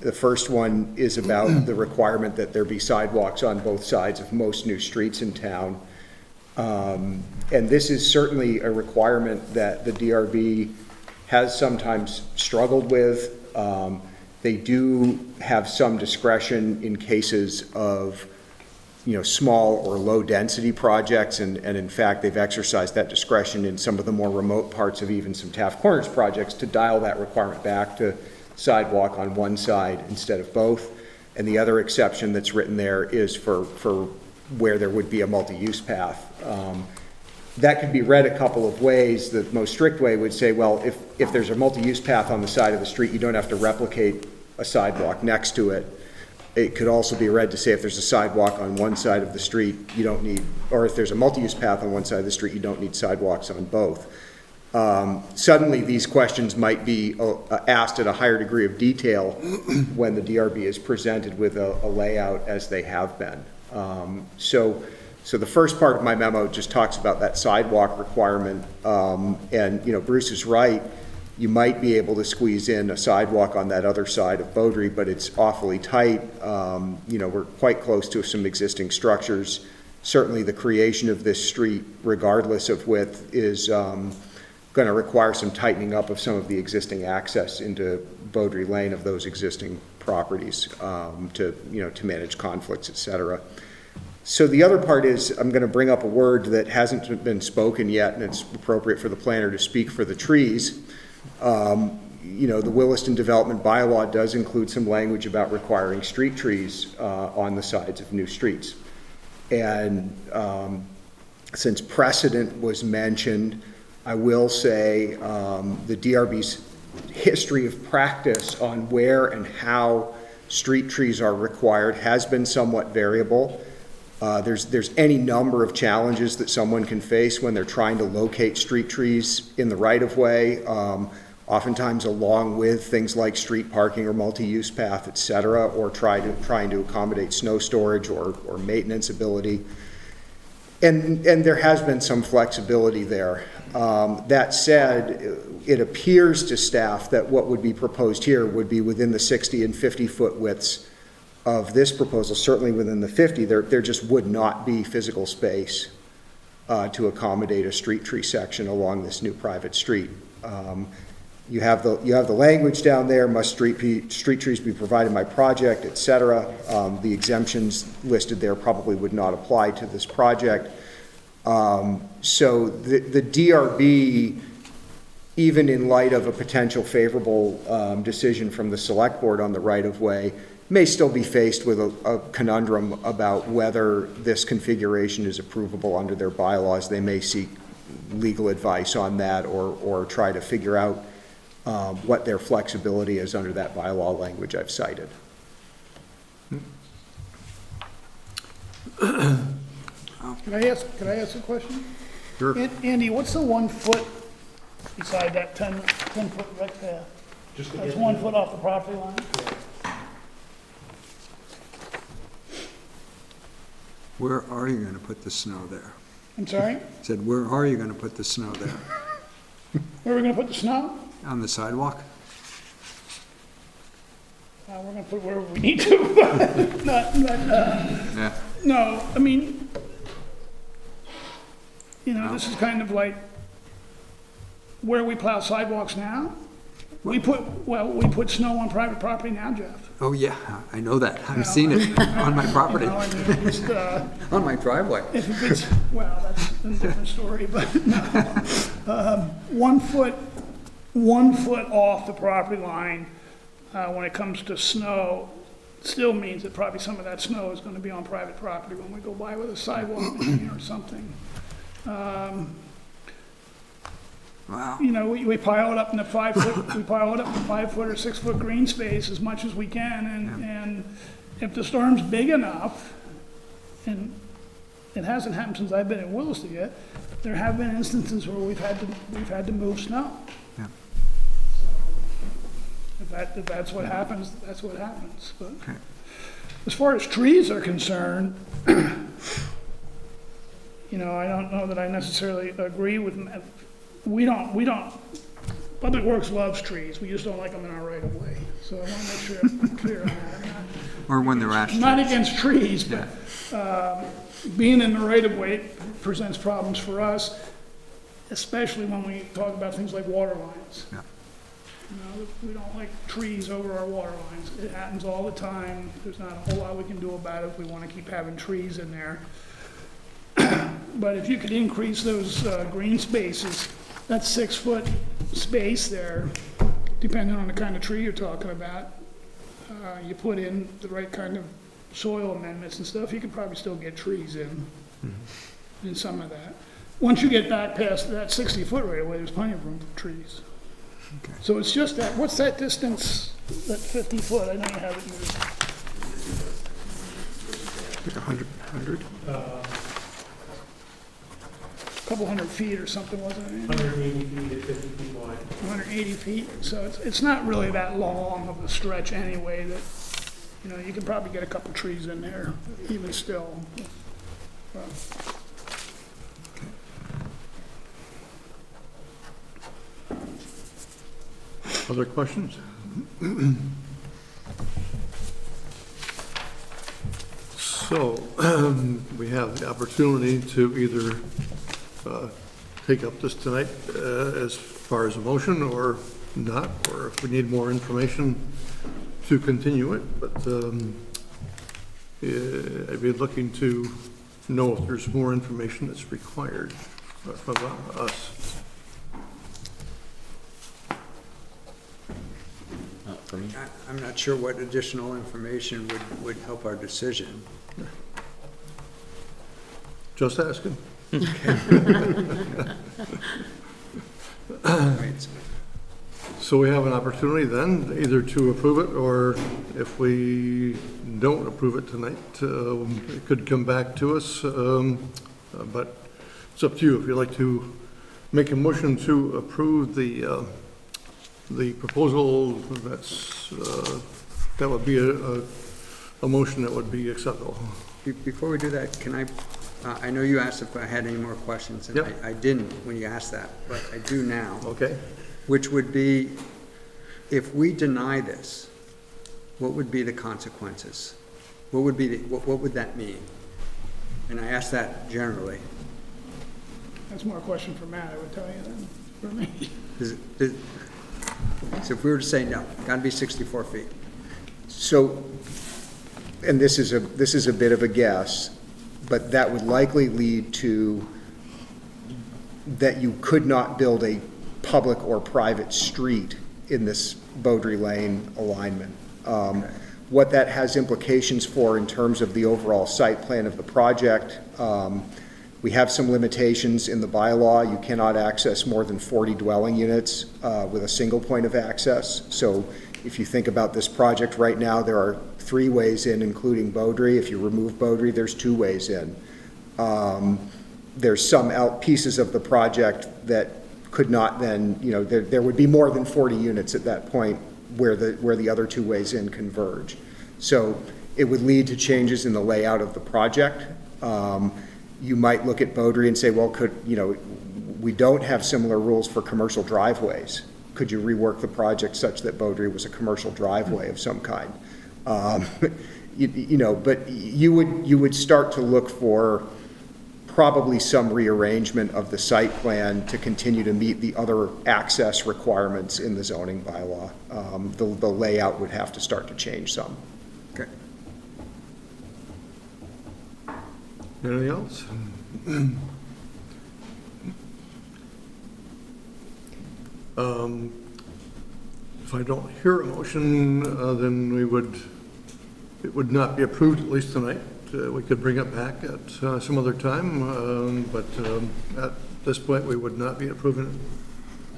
D: The first one is about the requirement that there be sidewalks on both sides of most new streets in town. And this is certainly a requirement that the DRB has sometimes struggled with. They do have some discretion in cases of, small or low-density projects, and in fact, they've exercised that discretion in some of the more remote parts of even some Taft Corners projects to dial that requirement back to sidewalk on one side instead of both. And the other exception that's written there is for where there would be a multi-use path. That could be read a couple of ways. The most strict way would say, well, if there's a multi-use path on the side of the street, you don't have to replicate a sidewalk next to it. It could also be read to say if there's a sidewalk on one side of the street, you don't need, or if there's a multi-use path on one side of the street, you don't need sidewalks on both. Suddenly, these questions might be asked at a higher degree of detail when the DRB is presented with a layout as they have been. So the first part of my memo just talks about that sidewalk requirement, and Bruce is right. You might be able to squeeze in a sidewalk on that other side of Beaudry, but it's awfully tight. We're quite close to some existing structures. Certainly the creation of this street, regardless of width, is going to require some tightening up of some of the existing access into Beaudry Lane of those existing properties to manage conflicts, et cetera. So the other part is I'm going to bring up a word that hasn't been spoken yet, and it's appropriate for the planner to speak for the trees. The Williston Development Bylaw does include some language about requiring street trees on the sides of new streets. And since precedent was mentioned, I will say the DRB's history of practice on where and how street trees are required has been somewhat variable. There's any number of challenges that someone can face when they're trying to locate street trees in the right-of-way, oftentimes along with things like street parking or multi-use path, et cetera, or trying to accommodate snow storage or maintenance ability. And there has been some flexibility there. That said, it appears to staff that what would be proposed here would be within the 60 and 50-foot widths of this proposal, certainly within the 50, there just would not be physical space to accommodate a street tree section along this new private street. You have the language down there, must street trees be provided by project, et cetera. The exemptions listed there probably would not apply to this project. So the DRB, even in light of a potential favorable decision from the select board on the right-of-way, may still be faced with a conundrum about whether this configuration is approvable under their bylaws. They may seek legal advice on that or try to figure out what their flexibility is under that bylaw language I've cited.
L: Can I ask a question?
A: Sure.
L: Andy, what's the 1 foot beside that 10-foot rec path? That's 1 foot off the property line?
J: Where are you going to put the snow there?
L: I'm sorry?
J: Said, where are you gonna put the snow there?
L: Where are we gonna put the snow?
J: On the sidewalk?
L: We're gonna put it wherever we need to, but
J: Yeah.
L: no, I mean, you know, this is kind of like where we plow sidewalks now. We put snow on private property now, Jeff.
J: Oh, yeah, I know that. I've seen it on my property,
L: You know, I mean, just,
J: on my driveway.
L: if it's, well, that's a different story, but no. 1 foot off the property line, when it comes to snow, still means that probably some of that snow is gonna be on private property when we go by with a sidewalk machine or something.
J: Wow.
L: You know, we pile it up in the 5 foot, we pile it up in the 5 foot or 6 foot green space as much as we can, and if the storm's big enough, and it hasn't happened since I've been in Williston yet, there have been instances where we've had to move snow.
J: Yeah.
L: If that's what happens, that's what happens, but
J: Okay.
L: as far as trees are concerned, you know, I don't know that I necessarily agree with, we don't, Public Works loves trees, we just don't like them in our right of way, so I wanna make sure I'm clear on that.
J: Or when they're
L: I'm
J: actually.
L: not against trees, but, being in the right of way presents problems for us, especially when we talk about things like water lines.
J: Yeah.
L: You know, we don't like trees over our water lines. It happens all the time. There's not a whole lot we can do about it if we want to keep having trees in there. But if you could increase those green spaces, that 6 foot space there, depending on the kind of tree you're talking about, you put in the right kind of soil amendments and stuff, you could probably still get trees in some of that. Once you get back past that 60 foot right away, there's plenty of room for trees.
J: Okay.
L: So it's just that, what's that distance, that 50 foot, I know you have it in your,
J: Like 100?
L: couple hundred feet or something, wasn't it?
F: 180 feet at 50 feet wide.
L: 180 feet, so it's not really that long of a stretch anyway, that, you know, you can probably get a couple trees in there, even still. Well,
A: Other questions? So, we have the opportunity to either take up this tonight as far as a motion or not, or if we need more information to continue it, but I'd be looking to know if there's more information that's required from us.
I: For me.
J: I'm not sure what additional information would help our decision.
A: Just asking.
J: Right.
A: So we have an opportunity then, either to approve it, or if we don't approve it tonight, it could come back to us, but it's up to you. If you'd like to make a motion to approve the proposal, that would be a motion that would be acceptable.
J: Before we do that, can I know you asked if I had any more questions, and
A: Yep.
J: I didn't when you asked that, but I do now.
A: Okay?
J: Which would be, if we deny this, what would be the consequences? What would be, what would that mean? And I ask that generally.
L: that's more a question for Matt, I would tell you, than for me.
J: So if we were to say no, gotta be 64 feet.
D: So, and this is a bit of a guess, but that would likely lead to that you could not build a public or private street in this Beaudry Lane alignment. What that has implications for in terms of the overall site plan of the project, we have some limitations in the bylaw. You cannot access more than 40 dwelling units with a single point of access. So if you think about this project right now, there are 3 ways in, including Beaudry. If you remove Beaudry, there's 2 ways in. There's some pieces of the project that could not then, you know, there would be more than 40 units at that point where the other 2 ways in converge. So it would lead to changes in the layout of the project. you might look at Beaudry and say, well, we don't have similar rules for commercial driveways. Could you rework the project such that Beaudry was a commercial driveway of some kind? But you would start to look for probably some rearrangement of the site plan to continue to meet the other access requirements in the zoning bylaw. The layout would have to start to change some.
J: Okay.
A: Anything else? If I don't hear a motion, then it would not be approved, at least tonight. We could bring it back at some other time, but at this point, we would not be approving it.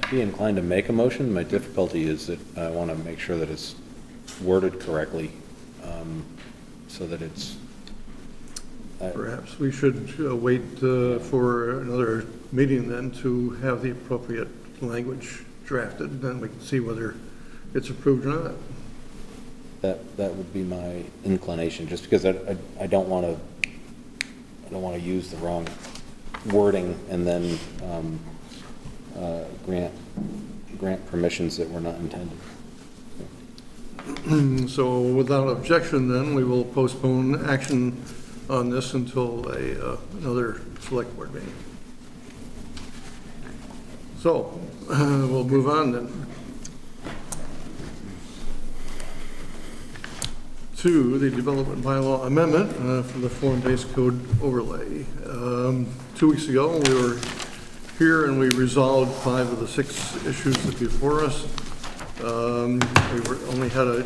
I: I'd be inclined to make a motion. My difficulty is that I want to make sure that it's worded correctly, so that it's...
A: Perhaps we should wait for another meeting then to have the appropriate language drafted, then we can see whether it's approved or not.
I: That would be my inclination, just because I don't want to use the wrong wording and then grant permissions that were not intended.
A: So without objection, then, we will postpone action on this until another select board meeting. So we'll move on then to the development bylaw amendment for the form-based code overlay. 2 weeks ago, we were here and we resolved 5 of the 6 issues that before us. We only had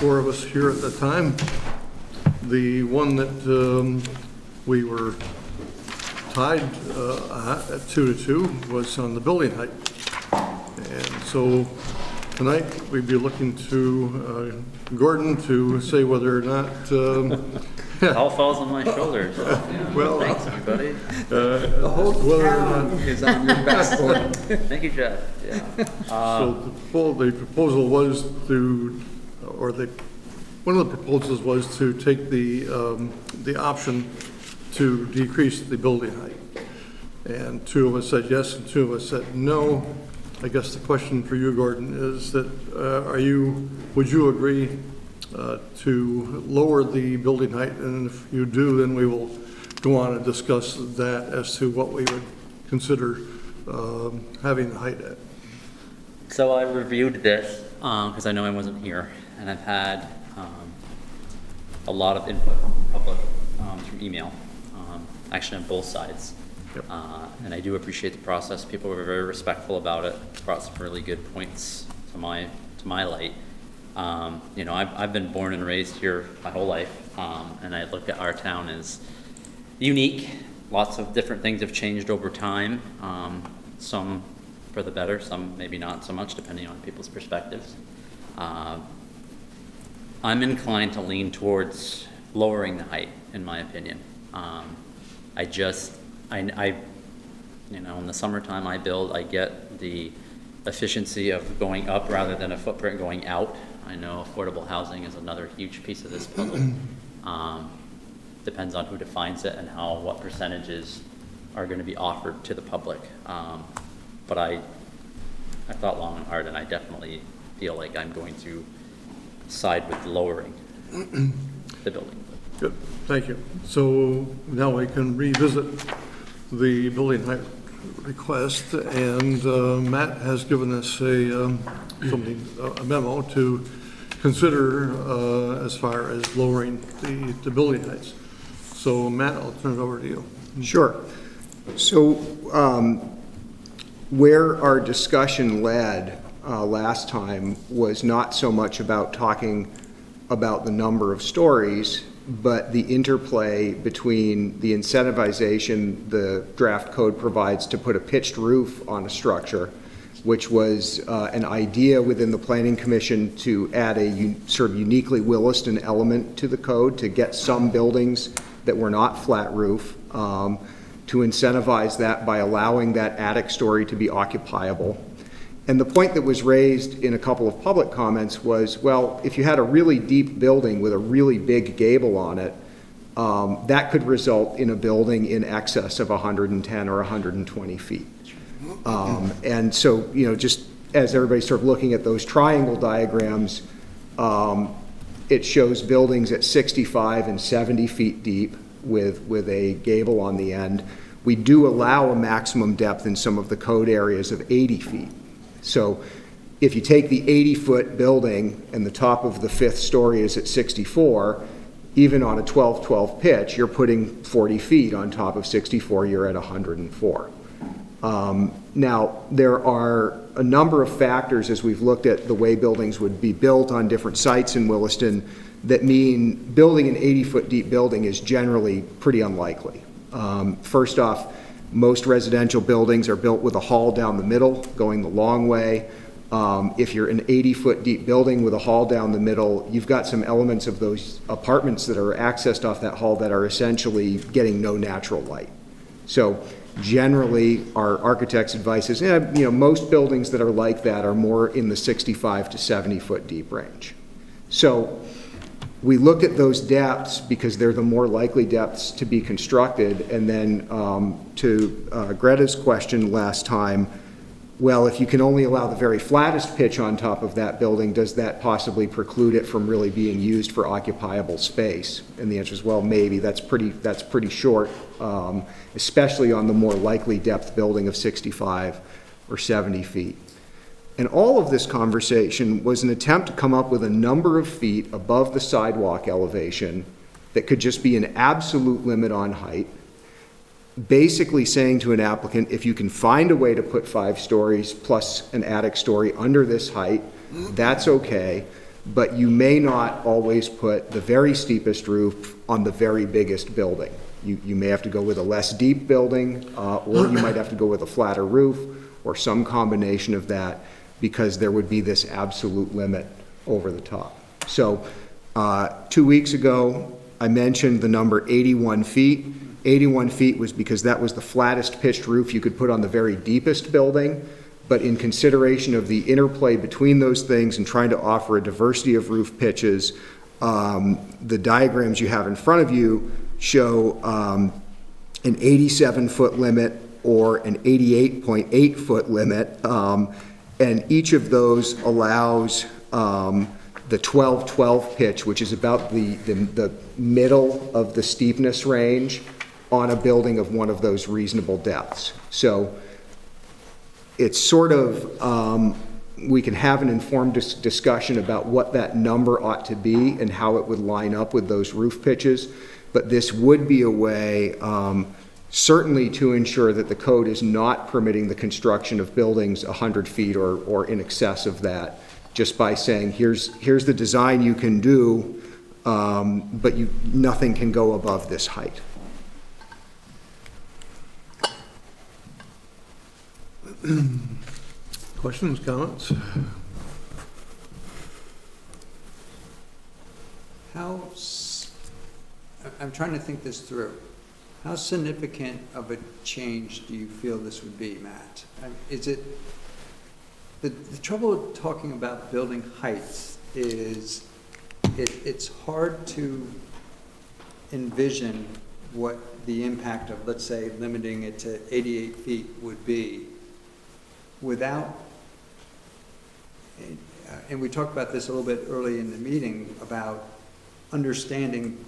A: 4 of us here at the time. The one that we were tied at 2-2 was on the building height. And so tonight, we'd be looking to Gordon to say whether or not...
M: It all falls on my shoulders.
A: Well,
M: thanks, everybody.
J: The whole town is on your back.
M: Thank you, Jeff. Yeah.
A: So the proposal was to, one of the proposals was to take the option to decrease the building height. And 2 of us said yes and 2 of us said no. I guess the question for you, Gordon, is that would you agree to lower the building height? And if you do, then we will go on and discuss that as to what we would consider having the height at.
M: So I reviewed this because I know I wasn't here, and I've had a lot of input from the public through email, actually on both sides.
A: Yep.
M: And I do appreciate the process. People were very respectful about it, brought some really good points to my light. I've been born and raised here my whole life, and I look at our town as unique. Lots of different things have changed over time, some for the better, some maybe not so much, depending on people's perspectives. I'm inclined to lean towards lowering the height, in my opinion. In the summertime I build, I get the efficiency of going up rather than a footprint going out. I know affordable housing is another huge piece of this puzzle. Depends on who defines it and what percentages are going to be offered to the public. But I thought long and hard, and I definitely feel like I'm going to side with lowering the building.
A: Good, thank you. So now we can revisit the building height request, and Matt has given us a memo to consider as far as lowering the building heights. So Matt, I'll turn it over to you.
D: Sure. So where our discussion led last time was not so much about talking about the number of stories, but the interplay between the incentivization the draft code provides to put a pitched roof on a structure, which was an idea within the Planning Commission to add a sort of uniquely Williston element to the code to get some buildings that were not flat roof, to incentivize that by allowing that attic story to be occupiable. And the point that was raised in a couple of public comments was, well, if you had a really deep building with a really big gable on it, that could result in a building in excess of 110 or 120 feet. And so, you know, just as everybody's sort of looking at those triangle diagrams, it shows buildings at 65 and 70 feet deep with a gable on the end. We do allow a maximum depth in some of the code areas of 80 feet. So if you take the 80-foot building and the top of the 5th story is at 64, even on a 12-12 pitch, you're putting 40 feet on top of 64, you're at 104. Now, there are a number of factors as we've looked at the way buildings would be built on different sites in Williston that mean building an 80-foot deep building is generally pretty unlikely. First off, most residential buildings are built with a hall down the middle, going the long way. If you're an 80-foot deep building with a hall down the middle, you've got some elements of those apartments that are accessed off that hall that are essentially getting no natural light. So generally, our architect's advice is, you know, most buildings that are like that are more in the 65 to 70-foot deep range. So we look at those depths because they're the more likely depths to be constructed. And then to Greta's question last time, well, if you can only allow the very flattest pitch on top of that building, does that possibly preclude it from really being used for occupiable space? And the answer is, well, maybe. That's pretty short, especially on the more likely depth building of 65 or 70 feet. And all of this conversation was an attempt to come up with a number of feet above the sidewalk elevation that could just be an absolute limit on height, basically saying to an applicant, if you can find a way to put 5 stories plus an attic story under this height, that's okay, but you may not always put the very steepest roof on the very biggest building. You may have to go with a less deep building, or you might have to go with a flatter roof, or some combination of that, because there would be this absolute limit over the top. So 2 weeks ago, I mentioned the number 81 feet. 81 feet was because that was the flattest pitched roof you could put on the very deepest building, but in consideration of the interplay between those things and trying to offer a diversity of roof pitches, the diagrams you have in front of you show an 87-foot limit or an 88.8-foot limit, and each of those allows the 12-12 pitch, which is about the middle of the steepness range on a building of one of those reasonable depths. So it's sort of, we can have an informed discussion about what that number ought to be and how it would line up with those roof pitches, but this would be a way certainly to ensure that the code is not permitting the construction of buildings 100 feet or in excess of that, just by saying, here's the design you can do, but nothing can go above this height.
A: Questions, comments?
J: I'm trying to think this through. How significant of a change do you feel this would be, Matt? Is it, the trouble with talking about building heights is it's hard to envision what the impact of, let's say, limiting it to 88 feet would be without, and we talked about this a little bit early in the meeting about understanding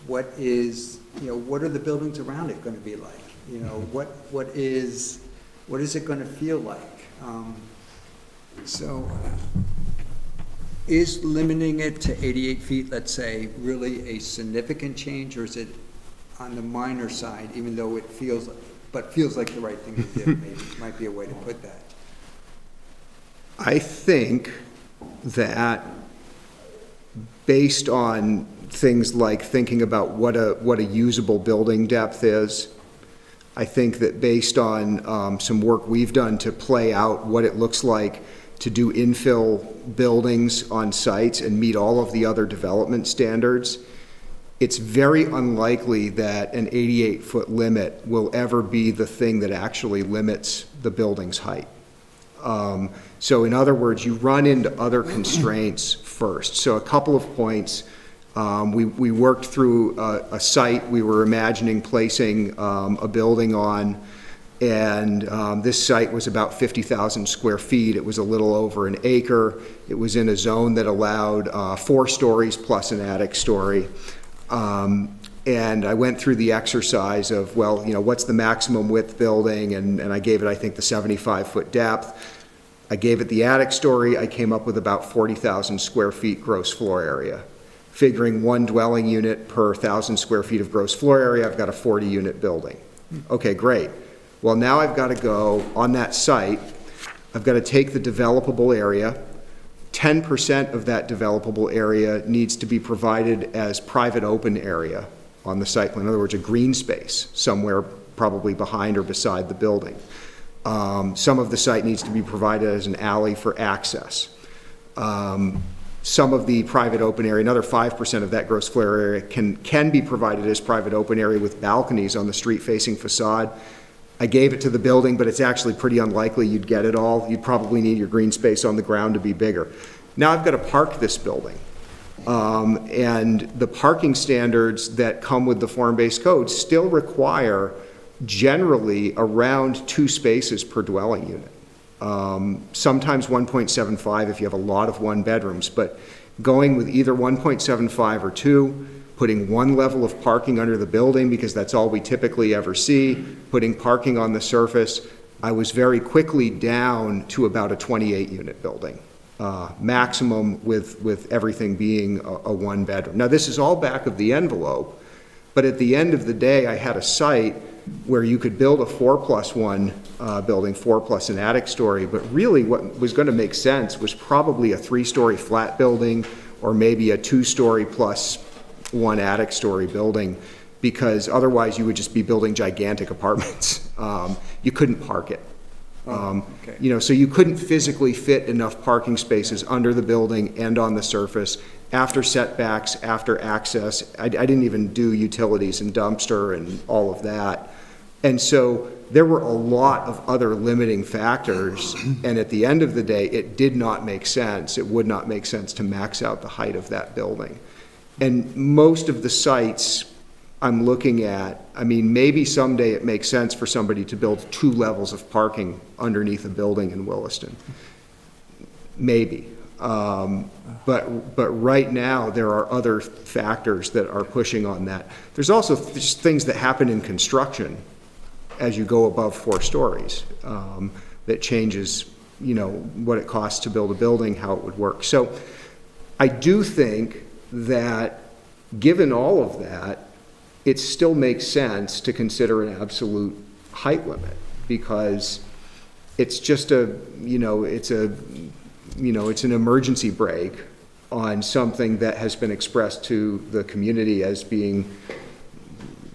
J: what is, what are the buildings around it going to be like? What is it going to feel like? So is limiting it to 88 feet, let's say, really a significant change, or is it on the minor side, even though it feels like the right thing to do? Maybe might be a way to put that.
D: I think that based on things like thinking about what a usable building depth is, I think that based on some work we've done to play out what it looks like to do infill buildings on sites and meet all of the other development standards, it's very unlikely that an 88-foot limit will ever be the thing that actually limits the building's height. So in other words, you run into other constraints first. So a couple of points. We worked through a site we were imagining placing a building on, and this site was about 50,000 square feet. It was a little over an acre. It was in a zone that allowed 4 stories plus an attic story. And I went through the exercise of, well, what's the maximum width building? And I gave it, I think, the 75-foot depth. I gave it the attic story. I came up with about 40,000 square feet gross floor area. Figuring 1 dwelling unit per 1,000 square feet of gross floor area, I've got a 40-unit building. Okay, great. Well, now I've got to go on that site. I've got to take the developable area. 10% of that developable area needs to be provided as private open area on the site plan. In other words, a green space somewhere probably behind or beside the building. Some of the site needs to be provided as an alley for access. Some of the private open area, another 5% of that gross floor area can be provided as private open area with balconies on the street-facing facade. I gave it to the building, but it's actually pretty unlikely you'd get it all. You'd probably need your green space on the ground to be bigger. Now I've got to park this building. And the parking standards that come with the form-based code still require generally around 2 spaces per dwelling unit. Sometimes 1.75 if you have a lot of 1-bedrooms, but going with either 1.75 or 2, putting 1 level of parking under the building because that's all we typically ever see, putting parking on the surface, I was very quickly down to about a 28-unit building, maximum with everything being a 1-bedroom. Now this is all back of the envelope, but at the end of the day, I had a site where you could build a 4+1 building, 4 plus an attic story, but really what was going to make sense was probably a 3-story flat building or maybe a 2-story plus 1 attic story building, because otherwise you would just be building gigantic apartments. You couldn't park it. So you couldn't physically fit enough parking spaces under the building and on the surface, after setbacks, after access. I didn't even do utilities and dumpster and all of that. And so there were a lot of other limiting factors, and at the end of the day, it did not make sense. It would not make sense to max out the height of that building. And most of the sites I'm looking at, I mean, maybe someday it makes sense for somebody to build 2 levels of parking underneath a building in Williston. Maybe. But right now, there are other factors that are pushing on that. There's also just things that happen in construction as you go above 4 stories that changes, what it costs to build a building, how it would work. So I do think that given all of that, it still makes sense to consider an absolute height limit, because it's just it's an emergency brake on something that has been expressed to the community as being,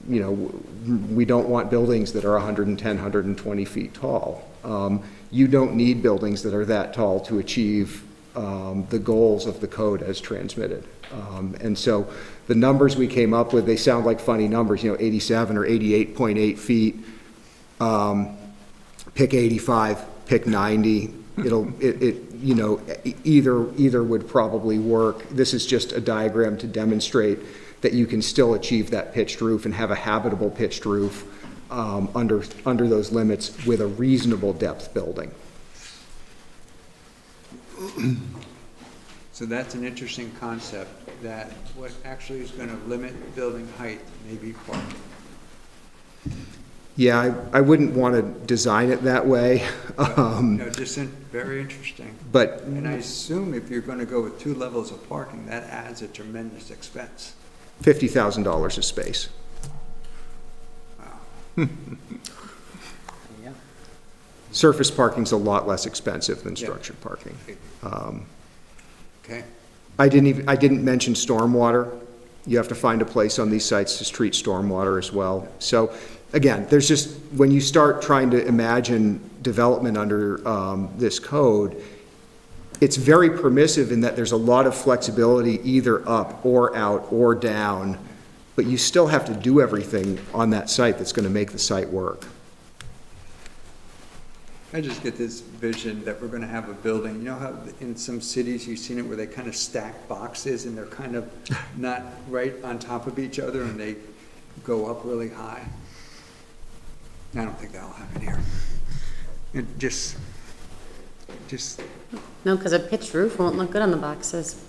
D: we don't want buildings that are 110, 120 feet tall. You don't need buildings that are that tall to achieve the goals of the code as transmitted. And so the numbers we came up with, they sound like funny numbers, 87 or 88.8 feet, pick 85, pick 90. Either would probably work. This is just a diagram to demonstrate that you can still achieve that pitched roof and have a habitable pitched roof under those limits with a reasonable depth building.
J: So that's an interesting concept, that what actually is going to limit building height may be parking.
D: Yeah, I wouldn't want to design it that way.
J: Very interesting.
D: But
J: And I assume if you're going to go with 2 levels of parking, that adds a tremendous expense.
D: $50,000 a space.
J: Wow.
M: Yeah.
D: Surface parking's a lot less expensive than structured parking.
J: Okay.
D: I didn't mention stormwater. You have to find a place on these sites to treat stormwater as well. So again, there's just, when you start trying to imagine development under this code, it's very permissive in that there's a lot of flexibility either up or out or down, but you still have to do everything on that site that's going to make the site work.
J: I just get this vision that we're gonna have a building, you know how in some cities you've seen it where they kind of stack boxes and they're kind of not right on top of each other and they go up really high? I don't think that'll happen here. It just,
K: No, because a pitched roof won't look good on the boxes.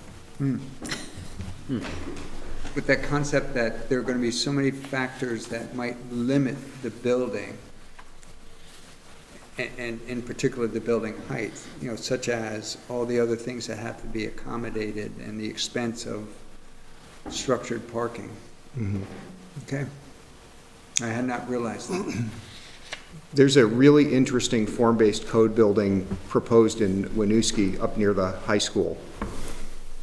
J: with that concept that there are gonna be so many factors that might limit the building, and in particular the building height, you know, such as all the other things that have to be accommodated and the expense of structured parking. Okay. I had not realized that.
D: There's a really interesting form-based code building proposed in Winooski up near the high school.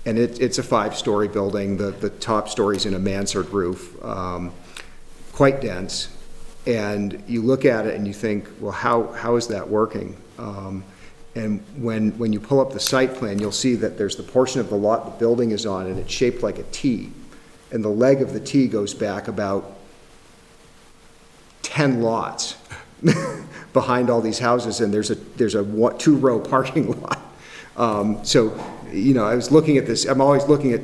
D: And it's a 5-story building. The top story's in a mansard roof, quite dense. And you look at it and you think, well, how is that working? And when you pull up the site plan, you'll see that there's the portion of the lot the building is on, and it's shaped like a T. And the leg of the T goes back about 10 lots behind all these houses, and there's a 2-row parking lot. So, you know, I was looking at this, I'm always looking at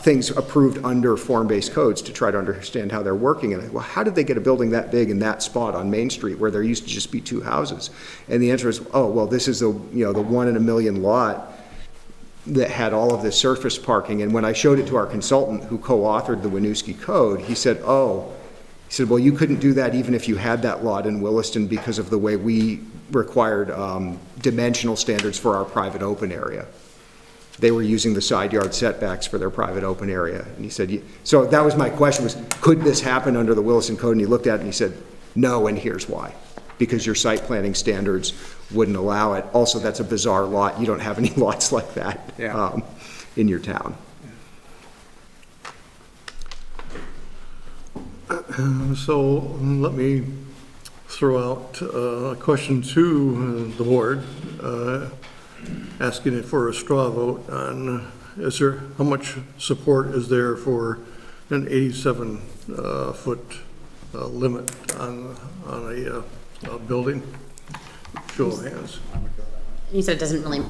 D: things approved under form-based codes to try to understand how they're working. And well, how did they get a building that big in that spot on Main Street where there used to just be 2 houses? And the answer is, oh, well, this is the 1 in a million lot that had all of this surface parking. And when I showed it to our consultant who co-authored the Winooski code, he said, well, you couldn't do that even if you had that lot in Williston because of the way we required dimensional standards for our private open area. They were using the side yard setbacks for their private open area. And he said, so that was my question was, could this happen under the Williston code? And he looked at it and he said, no, and here's why. Because your site planning standards wouldn't allow it. Also, that's a bizarre lot. You don't have any lots like that in your town.
A: So let me throw out a question to the board, asking it for a straw vote on, how much support is there for an 87-foot limit on a building? Show of hands.
K: You said it doesn't really,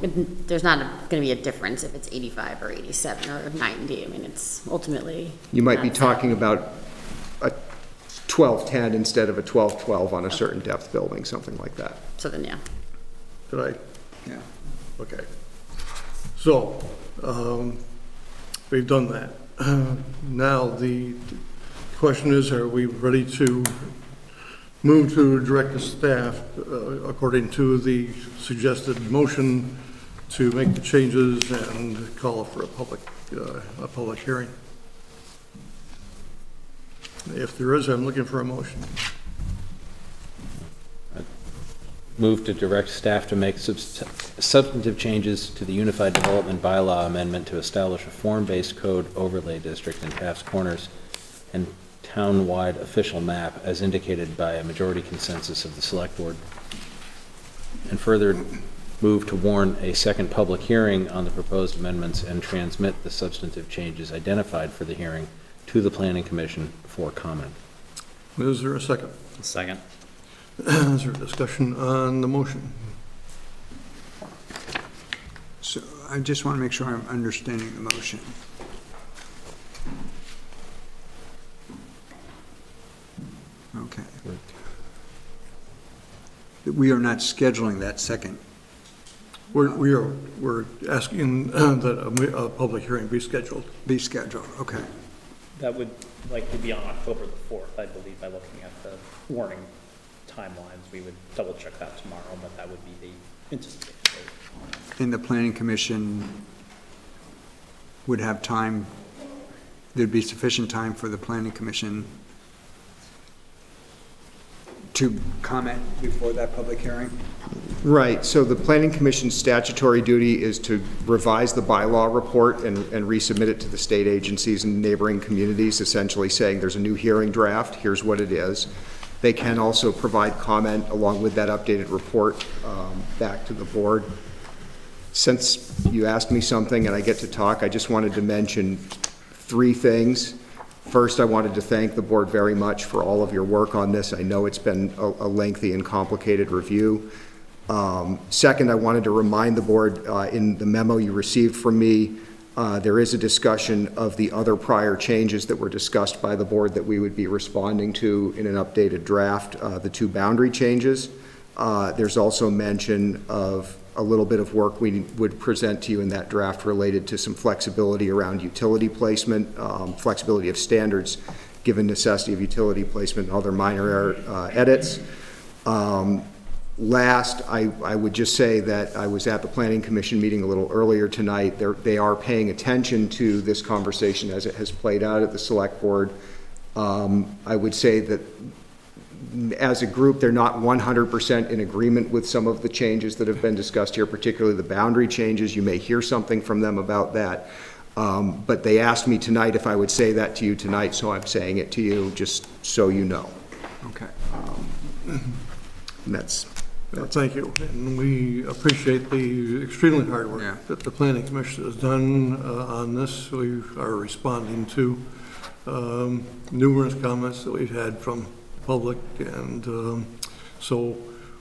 K: there's not going to be a difference if it's 85 or 87 or 90. I mean, it's ultimately.
D: You might be talking about a 1210 instead of a 1212 on a certain depth building, something like that.
K: So then, yeah.
A: Did I?
J: Yeah.
A: Okay. So, we've done that. Now, the question is, are we ready to move to direct the staff, according to the suggested motion, to make the changes and call for a public hearing? If there is, I'm looking for a motion.
I: Move to direct staff to make substantive changes to the Unified Development Bylaw amendment to establish a form-based code overlay district in Tafts Corners and town-wide official map as indicated by a majority consensus of the Select Board. And further, move to warn a second public hearing on the proposed amendments and transmit the substantive changes identified for the hearing to the Planning Commission for comment.
A: Is there a second?
M: Second.
A: Is there discussion on the motion?
J: So I just want to make sure I'm understanding the motion. Okay. We are not scheduling that second.
A: We're asking that a public hearing be scheduled.
J: Be scheduled, okay.
G: That would likely be on October the 4th, I believe, by looking at the warning timelines. We would double check that tomorrow, but that would be the anticipated date.
J: And the Planning Commission would have time, there'd be sufficient time for the Planning Commission to comment before that public hearing?
D: Right, so the Planning Commission's statutory duty is to revise the bylaw report and resubmit it to the state agencies and neighboring communities, essentially saying there's a new hearing draft, here's what it is. They can also provide comment along with that updated report back to the board. Since you asked me something and I get to talk, I just wanted to mention 3 things. First, I wanted to thank the board very much for all of your work on this. I know it's been a lengthy and complicated review. Second, I wanted to remind the board, in the memo you received from me, there is a discussion of the other prior changes that were discussed by the board that we would be responding to in an updated draft, the 2 boundary changes. There's also mention of a little bit of work we would present to you in that draft related to some flexibility around utility placement, flexibility of standards, given necessity of utility placement and other minor edits. Last, I would just say that I was at the Planning Commission meeting a little earlier tonight. They are paying attention to this conversation as it has played out at the Select Board. I would say that as a group, they're not 100% in agreement with some of the changes that have been discussed here, particularly the boundary changes. You may hear something from them about that. But they asked me tonight if I would say that to you tonight, so I'm saying it to you just so you know.
J: Okay.
D: And that's
A: Thank you, and we appreciate the extremely hard
J: Yeah.
A: work that the Planning Commission has done on this. We are responding to numerous comments that we've had from the public, and so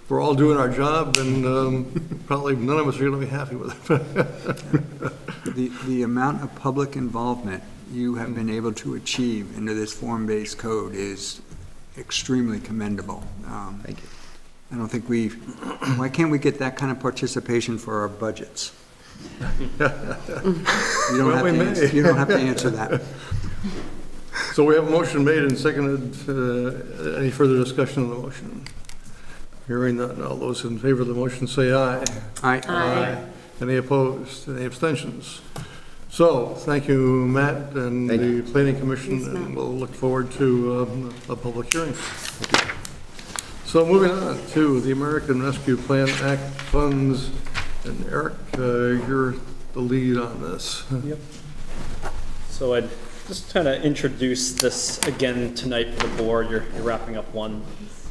A: we're all doing our job, and probably none of us are going to be happy with it.
J: The amount of public involvement you have been able to achieve into this form-based code is extremely commendable.
D: Thank you.
J: I don't think why can't we get that kind of participation for our budgets? You don't have to answer that.
A: So we have a motion made and seconded. Any further discussion on the motion? Hearing none, all those in favor of the motion say aye.
C: Aye.
A: Any opposed? Any abstentions? So, thank you, Matt, and
D: Thank
A: the Planning Commission,
C: Thanks, Matt.
A: and we'll look forward to a public hearing. So moving on to the American Rescue Plan Act funds, and Eric, you're the lead on this.
G: Yep. So I'd just kind of introduce this again tonight for the board. You're wrapping up one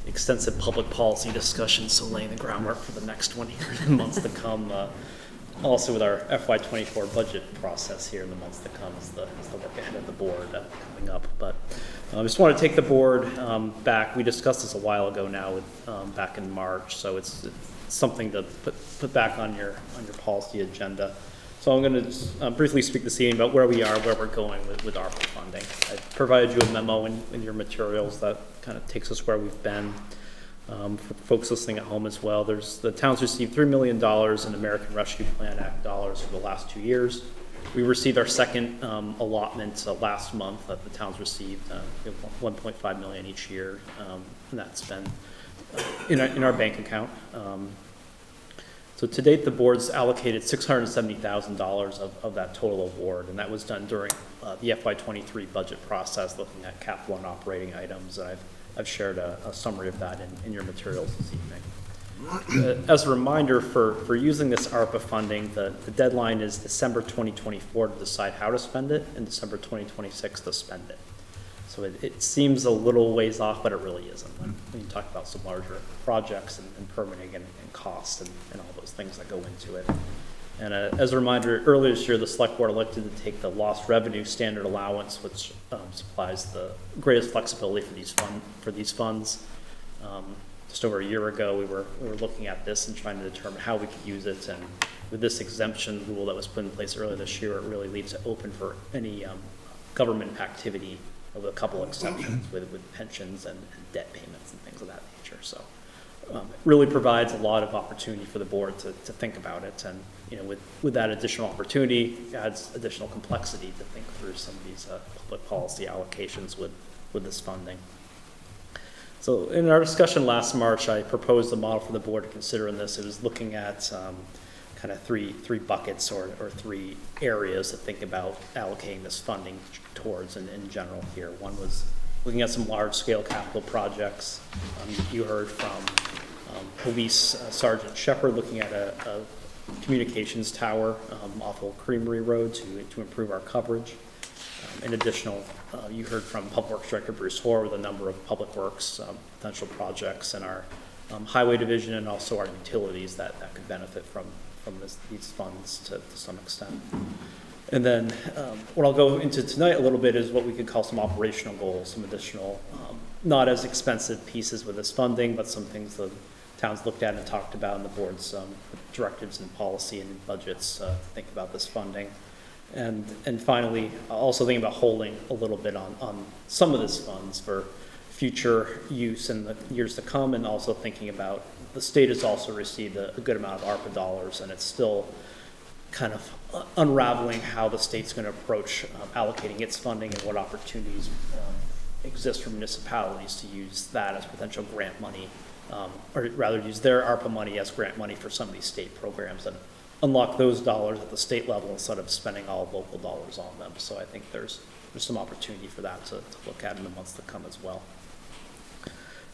G: extensive public policy discussion, so laying the groundwork for the next one here in the months to come. Also with our FY24 budget process here in the months to come is the work ahead of the board coming up. But I just want to take the board back. We discussed this a while ago now, back in March, so it's something to put back on your policy agenda. So I'm going to briefly speak this evening about where we are, where we're going with ARPA funding. I provided you a memo in your materials that kind of takes us where we've been. For folks listening at home as well, the town's received $3 million in American Rescue Plan Act dollars for the last 2 years. We received our second allotment last month that the town's received, 1.5 million each year, and that's been in our bank account. So to date, the board's allocated $670,000 of that total award, and that was done during the FY23 budget process, looking at capital and operating items. I've shared a summary of that in your materials this evening. As a reminder, for using this ARPA funding, the deadline is December 2024 to decide how to spend it, and December 2026 to spend it. So it seems a little ways off, but it really isn't when you talk about some larger projects and permitting and cost and all those things that go into it. And as a reminder, earlier this year, the Select Board elected to take the lost revenue standard allowance, which supplies the greatest flexibility for these funds. Just over a year ago, we were looking at this and trying to determine how we could use it. And with this exemption rule that was put in place earlier this year, it really leaves it open for any government activity, with a couple exceptions with pensions and debt payments and things of that nature. So it really provides a lot of opportunity for the board to think about it. And with that additional opportunity, it adds additional complexity to think through some of these public policy allocations with this funding. So in our discussion last March, I proposed a model for the board to consider in this. It was looking at kind of three buckets or three areas to think about allocating this funding towards in general here. One was looking at some large-scale capital projects. You heard from Police Sergeant Shepard looking at a communications tower off Old Creamery Road to improve our coverage. In addition, you heard from Public Works Director Bruce Hoare with a number of public works potential projects in our highway division and also our utilities that could benefit from these funds to some extent. And then what I'll go into tonight a little bit is what we could call some operational goals, some additional, not as expensive pieces with this funding, but some things that town's looked at and talked about in the board's directives and policy and budgets to think about this funding. And finally, also thinking about holding a little bit on some of this funds for future use in the years to come, and also thinking about the state has also received a good amount of ARPA dollars, and it's still kind of unraveling how the state's going to approach allocating its funding and what opportunities exist for municipalities to use that as potential grant money, or rather use their ARPA money as grant money for some of these state programs and unlock those dollars at the state level instead of spending all local dollars on them. So I think there's some opportunity for that to look at in the months to come as well.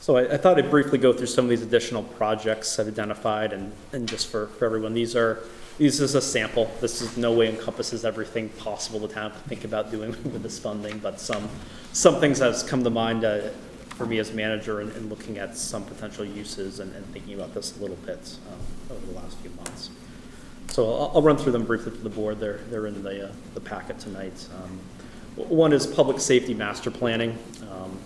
G: So I thought I'd briefly go through some of these additional projects I've identified, and just for everyone, these is a sample. This is no way encompasses everything possible the town can think about doing with this funding, but some things that have come to mind for me as manager in looking at some potential uses and thinking about this a little bit over the last few months. So I'll run through them briefly for the board. They're in the packet tonight. One is public safety master planning.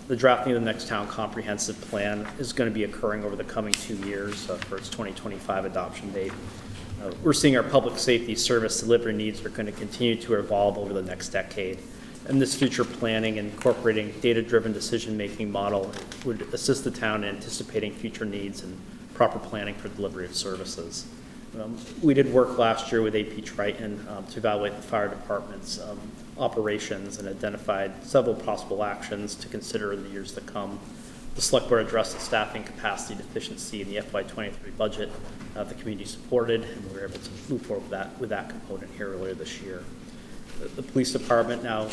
G: The drafting of the next town comprehensive plan is going to be occurring over the coming 2 years for its 2025 adoption date. We're seeing our public safety service delivery needs are going to continue to evolve over the next decade. And this future planning and incorporating data-driven decision-making model would assist the town in anticipating future needs and proper planning for delivery of services. We did work last year with AP Triton to evaluate the fire department's operations and identified several possible actions to consider in the years to come. The select board addressed the staffing capacity deficiency in the FY23 budget. The community supported, and we were able to move forward with that component here earlier this year. The police department now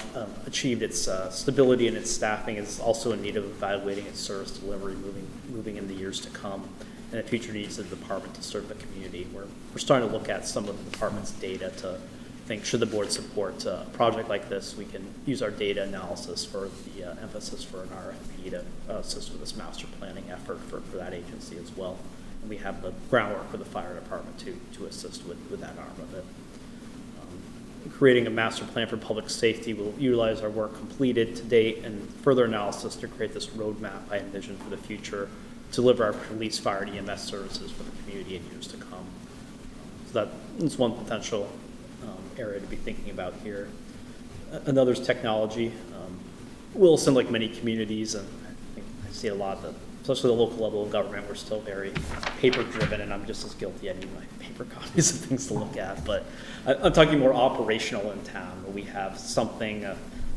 G: achieved its stability in its staffing, is also in need of evaluating its service delivery moving in the years to come, and the future needs of the department to serve the community. We're starting to look at some of the department's data to think, should the board support a project like this, we can use our data analysis for the emphasis for an RFP to assist with this master planning effort for that agency as well. And we have the groundwork for the fire department to assist with that arm of it. Creating a master plan for public safety will utilize our work completed to date and further analysis to create this roadmap I envision for the future to deliver our police, fire, and EMS services for the community in years to come. So that is one potential area to be thinking about here. Another is technology. Williston, like many communities, and I think I see a lot of especially the local level of government, we're still very paper-driven, and I'm just as guilty. I need my paper copies of things to look at. But I'm talking more operational in town, where we have something, a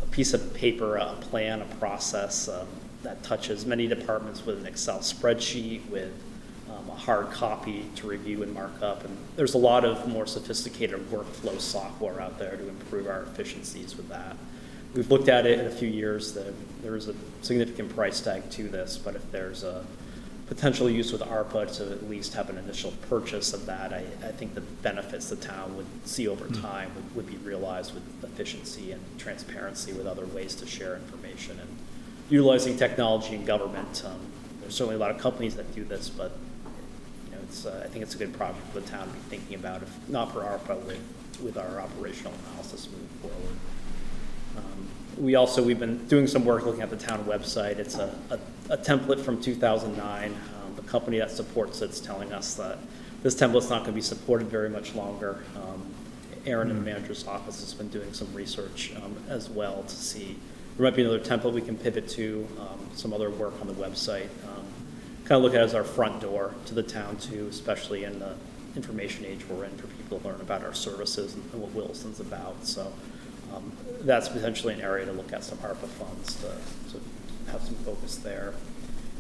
G: piece of paper, a plan, a process that touches many departments with an Excel spreadsheet, with a hard copy to review and mark up. And there's a lot of more sophisticated workflow software out there to improve our efficiencies with that. We've looked at it in a few years. There is a significant price tag to this, but if there's a potential use with ARPA to at least have an initial purchase of that, I think the benefits the town would see over time would be realized with efficiency and transparency with other ways to share information. And utilizing technology in government, there's certainly a lot of companies that do this, but I think it's a good project for the town to be thinking about, if not for ARPA, with our operational analysis moving forward. We've been doing some work looking at the town website. It's a template from 2009. The company that supports it's telling us that this template's not going to be supported very much longer. Aaron in the manager's office has been doing some research as well to see there might be another template we can pivot to, some other work on the website. Kind of look at it as our front door to the town too, especially in the information age we're in, for people to learn about our services and what Williston's about. So that's potentially an area to look at some ARPA funds to have some focus there.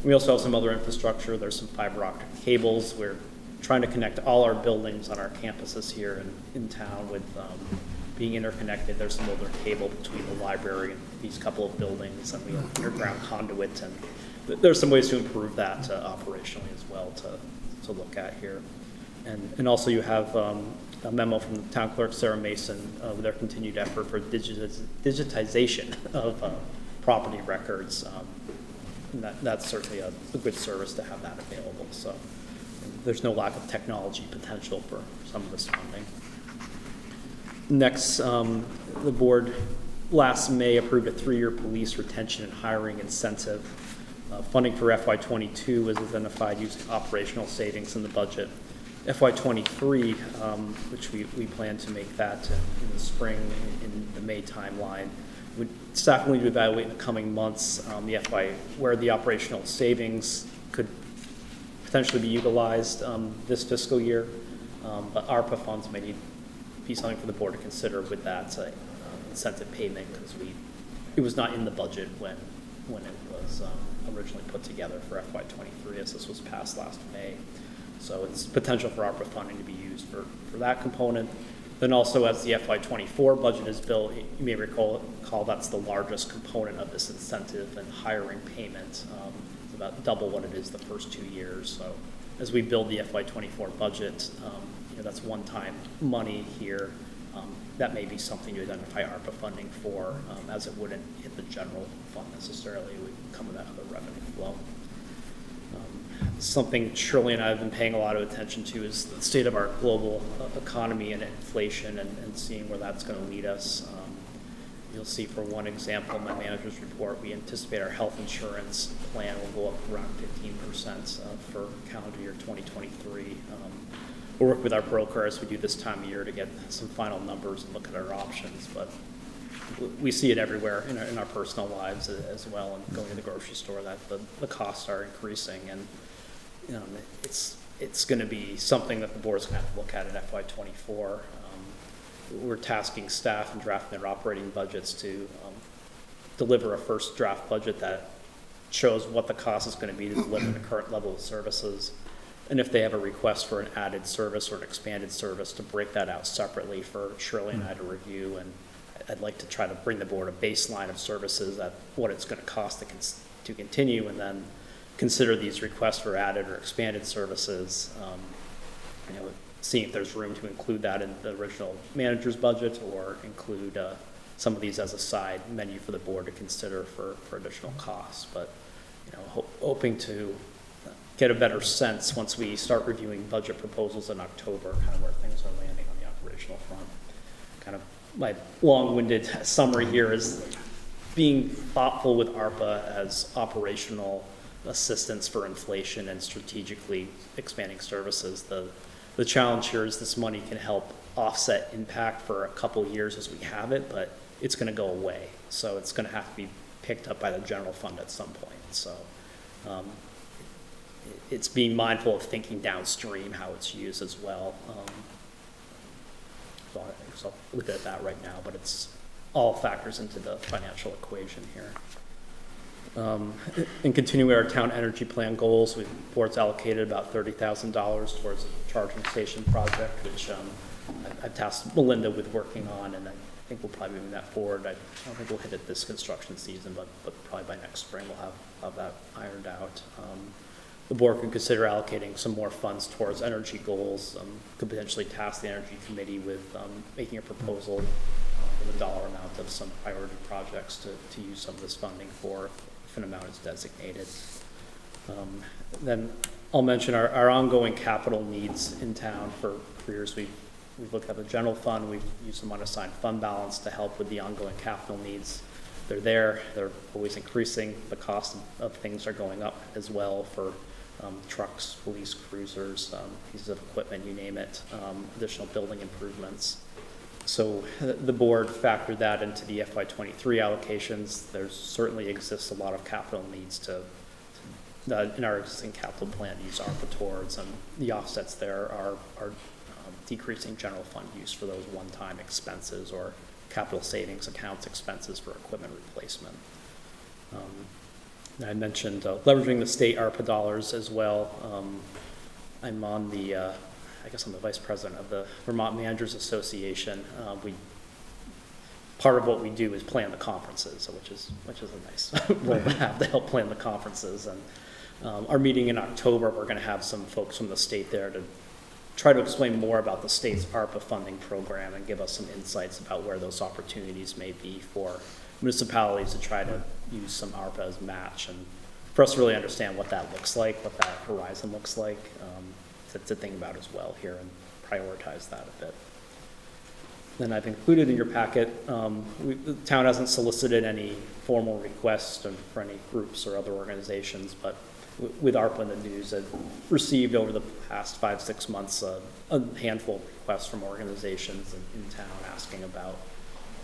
G: We also have some other infrastructure. There's some fiber optic cables. We're trying to connect all our buildings on our campuses here in town with being interconnected. There's some older cable between the library and these couple of buildings, and we have underground conduit, and there's some ways to improve that operationally as well to look at here. And also you have a memo from the town clerk, Sarah Mason, with their continued effort for digitization of property records. And that's certainly a good service to have that available. So there's no lack of technology potential for some of this funding. Next, the board last May approved a 3-year police retention and hiring incentive. Funding for FY '22 was identified using operational savings in the budget. FY '23, which we plan to make that in the spring, in the May timeline. Staff will need to evaluate in the coming months where the operational savings could potentially be utilized this fiscal year. But ARPA funds may be something for the board to consider with that incentive payment, because it was not in the budget when it was originally put together for FY '23, as this was passed last May. So it's potential for ARPA funding to be used for that component. Then also, as the FY '24 budget is built, you may recall that's the largest component of this incentive and hiring payment. It's about double what it is the first 2 years. So as we build the FY '24 budget, that's one-time money here. That may be something to identify ARPA funding for, as it wouldn't hit the general fund necessarily. It would come with that other revenue flow. Something Shirley and I have been paying a lot of attention to is the state of our global economy and inflation, and seeing where that's going to lead us. You'll see, for one example, in my manager's report, we anticipate our health insurance plan will go up around 15% for calendar year 2023. We'll work with our broker as we do this time of year to get some final numbers and look at our options, but we see it everywhere in our personal lives as well, and going to the grocery store, that the costs are increasing, and it's going to be something that the board's going to have to look at in FY '24. We're tasking staff and drafting their operating budgets to deliver a first draft budget that shows what the cost is going to be to deliver the current level of services, and if they have a request for an added service or an expanded service, to break that out separately for Shirley and I to review. And I'd like to try to bring the board a baseline of services at what it's going to cost to continue, and then consider these requests for added or expanded services, seeing if there's room to include that in the original manager's budget, or include some of these as a side menu for the board to consider for additional costs. But hoping to get a better sense once we start reviewing budget proposals in October, kind of where things are landing on the operational front. Kind of my long-winded summary here is being thoughtful with ARPA as operational assistance for inflation and strategically expanding services. The challenge here is this money can help offset impact for a couple years as we have it, but it's going to go away. So it's going to have to be picked up by the general fund at some point. So it's being mindful of thinking downstream how it's used as well. So I think so. I'll look at that right now, but it's all factors into the financial equation here. In continuing our town energy plan goals, the board's allocated about $30,000 towards a charging station project, which I've tasked Melinda with working on, and I think we'll probably move that forward. I don't think we'll hit it this construction season, but probably by next spring we'll have that ironed out. The board could consider allocating some more funds towards energy goals. Could potentially task the energy committee with making a proposal with a dollar amount of some priority projects to use some of this funding for, if an amount is designated. Then I'll mention our ongoing capital needs in town. For years we've looked at the general fund. We've used some unassigned fund balance to help with the ongoing capital needs. They're there. They're always increasing. The cost of things are going up as well for trucks, police cruisers, pieces of equipment, you name it, additional building improvements. So the board factored that into the FY '23 allocations. There certainly exists a lot of capital needs in our existing capital plan to use ARPA towards, and the offsets there are decreasing general fund use for those one-time expenses or capital savings accounts expenses for equipment replacement. I mentioned leveraging the state ARPA dollars as well. I'm on the, I guess I'm the vice president of the Vermont Managers Association. Part of what we do is plan the conferences, which is a nice role to have to help plan the conferences. And our meeting in October, we're going to have some folks from the state there to try to explain more about the state's ARPA funding program and give us some insights about where those opportunities may be for municipalities to try to use some ARPA as match, and for us to really understand what that looks like, what that horizon looks like, to think about as well here and prioritize that a bit. then I've included in your packet, the town hasn't solicited any formal requests for any groups or other organizations, but with ARPA in the news, I've received over the past 5-6 months a handful of requests from organizations in town asking about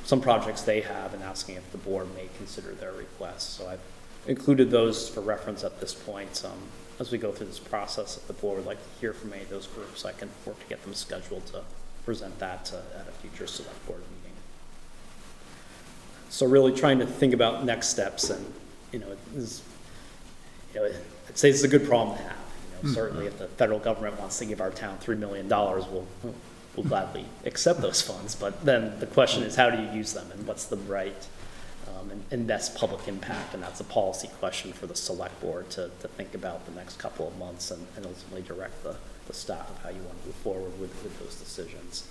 G: some projects they have and asking if the board may consider their requests. So I've included those for reference at this point. As we go through this process, if the board would like to hear from any of those groups, I can work to get them scheduled to present that at a future select board meeting. So really trying to think about next steps, and I'd say it's a good problem to have. Certainly if the federal government wants to give our town $3 million, we'll gladly accept those funds. But then the question is, how do you use them, and what's the right and best public impact? And that's a policy question for the select board to think about the next couple of months, and ultimately direct the staff of how you want to move forward with those decisions.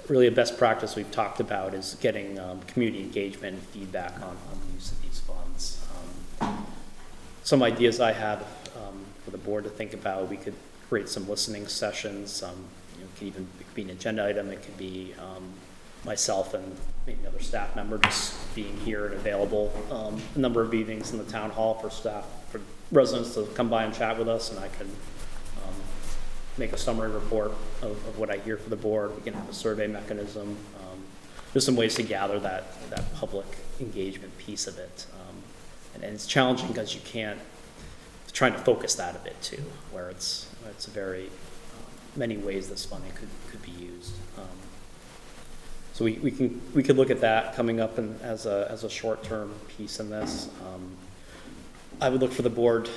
G: Really a best practice we've talked about is getting community engagement and feedback on the use of these funds. Some ideas I have for the board to think about: we could create some listening sessions. It could be an agenda item. It could be myself and maybe another staff member just being here and available a number of evenings in the town hall for staff, for residents to come by and chat with us, and I can make a summary report of what I hear for the board. We can have a survey mechanism. There's some ways to gather that public engagement piece of it. And it's challenging because you can't, trying to focus that a bit too, where it's a very, many ways this funding could be used. So we could look at that coming up as a short-term piece in this. I would look for the board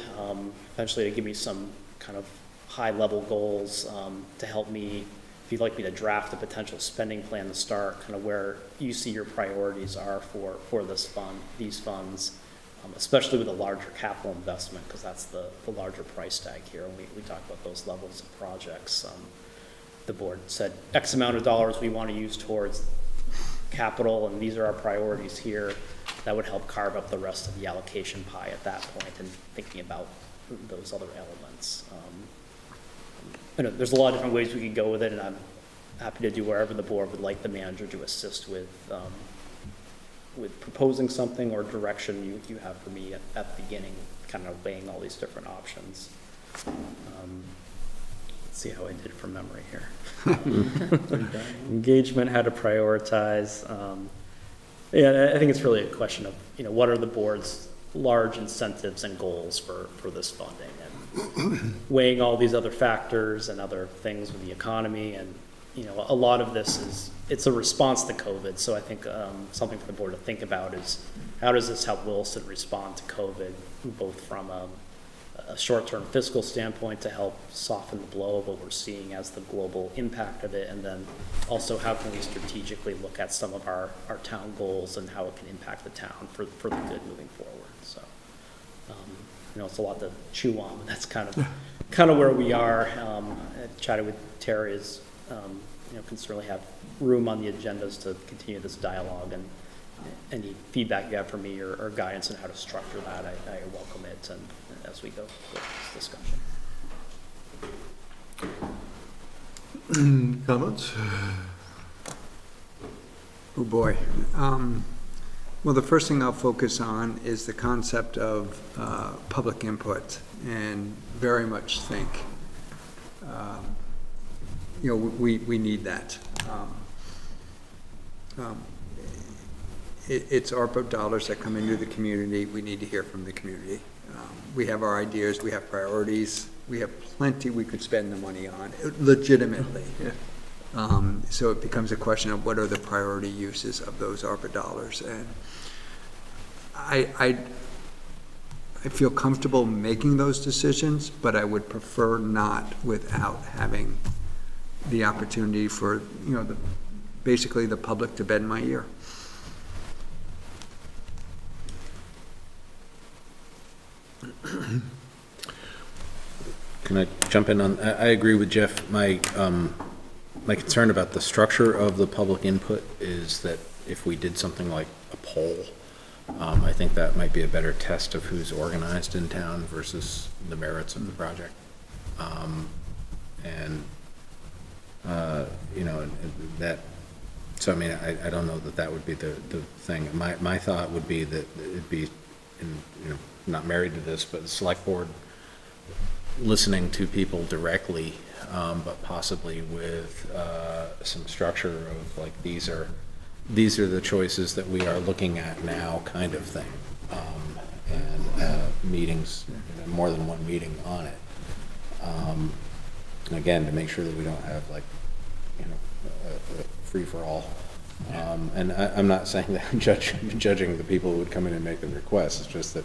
G: eventually to give me some kind of high-level goals to help me, if you'd like me to draft a potential spending plan to start, kind of where you see your priorities are for this fund, these funds, especially with a larger capital investment, because that's the larger price tag here. And we talk about those levels of projects. The board said X amount of dollars we want to use towards capital, and these are our priorities here. That would help carve up the rest of the allocation pie at that point, and thinking about those other elements. There's a lot of different ways we could go with it, and I'm happy to do wherever the board would like the manager to assist with proposing something or direction you have for me at the beginning, kind of weighing all these different options. Let's see how I did from memory here. Engagement, how to prioritize. Yeah, I think it's really a question of, what are the board's large incentives and goals for this funding, and weighing all these other factors and other things with the economy. And a lot of this it's a response to COVID. So I think something for the board to think about is, how does this help Williston respond to COVID, both from a short-term fiscal standpoint to help soften the blow of what we're seeing as the global impact of it, and then also how can we strategically look at some of our town goals and how it can impact the town for the good moving forward. So it's a lot to chew on, but that's kind of where we are. I chatted with Terry, can certainly have room on the agendas to continue this dialogue, and any feedback you have for me or guidance on how to structure that, I welcome it, and as we go through this discussion.
A: Comments?
J: Oh, boy. Well, the first thing I'll focus on is the concept of public input, and very much think, we need that. It's ARPA dollars that come into the community. We need to hear from the community. We have our ideas, we have priorities, we have plenty we could spend the money on, legitimately.
A: Yeah.
J: So it becomes a question of what are the priority uses of those ARPA dollars. And I feel comfortable making those decisions, but I would prefer not without having the opportunity for, basically the public to bend my ear.
I: Can I jump in on, I agree with Jeff. My concern about the structure of the public input is that if we did something like a poll, I think that might be a better test of who's organized in town versus the merits of the project. That So, I mean, I don't know that that would be the thing. My thought would be that it'd be, and, you know, not married to this, but the select board listening to people directly, but possibly with some structure of like, these are the choices that we are looking at now, kind of thing. And meetings, you know, more than one meeting on it. And again, to make sure that we don't have like, you know, a free-for-all. And I'm not saying that I'm judging the people who would come in and make the request. It's just that,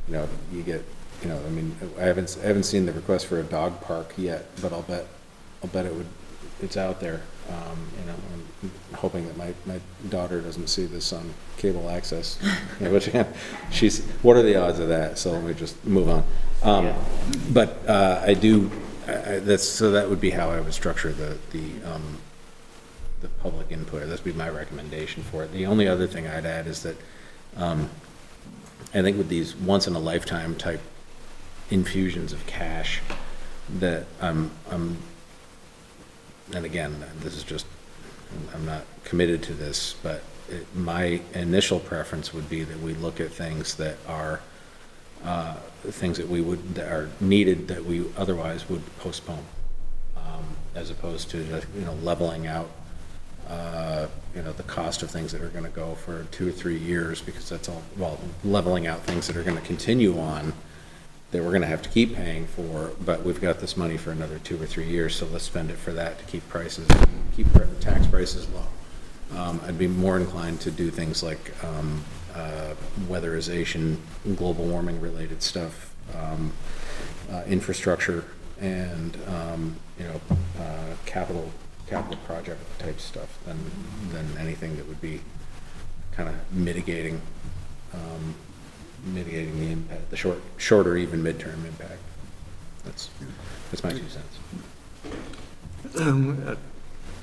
I: you know, you get, you know, I mean, I haven't seen the request for a dog park yet, but I'll bet it's out there. You know, I'm hoping that my daughter doesn't see this on cable access. You know, which she's, what are the odds of that? So let me just move on. But I do. So that would be how I would structure the public input. That would be my recommendation for it. The only other thing I'd add is that I think with these once in a lifetime type infusions of cash, that and again, this is just, I'm not committed to this, but my initial preference would be that we look at things that are things that are needed that we otherwise would postpone, as opposed to, you know, leveling out you know, the cost of things that are going to go for 2 or 3 years, because that's all, well, leveling out things that are going to continue on that we're going to have to keep paying for, but we've got this money for another 2 or 3 years, so let's spend it for that to keep tax prices low. I'd be more inclined to do things like weatherization, global warming related stuff, infrastructure, and you know, capital project type stuff than anything that would be kind of mitigating the impact, the short or even midterm impact. That's my 2 cents.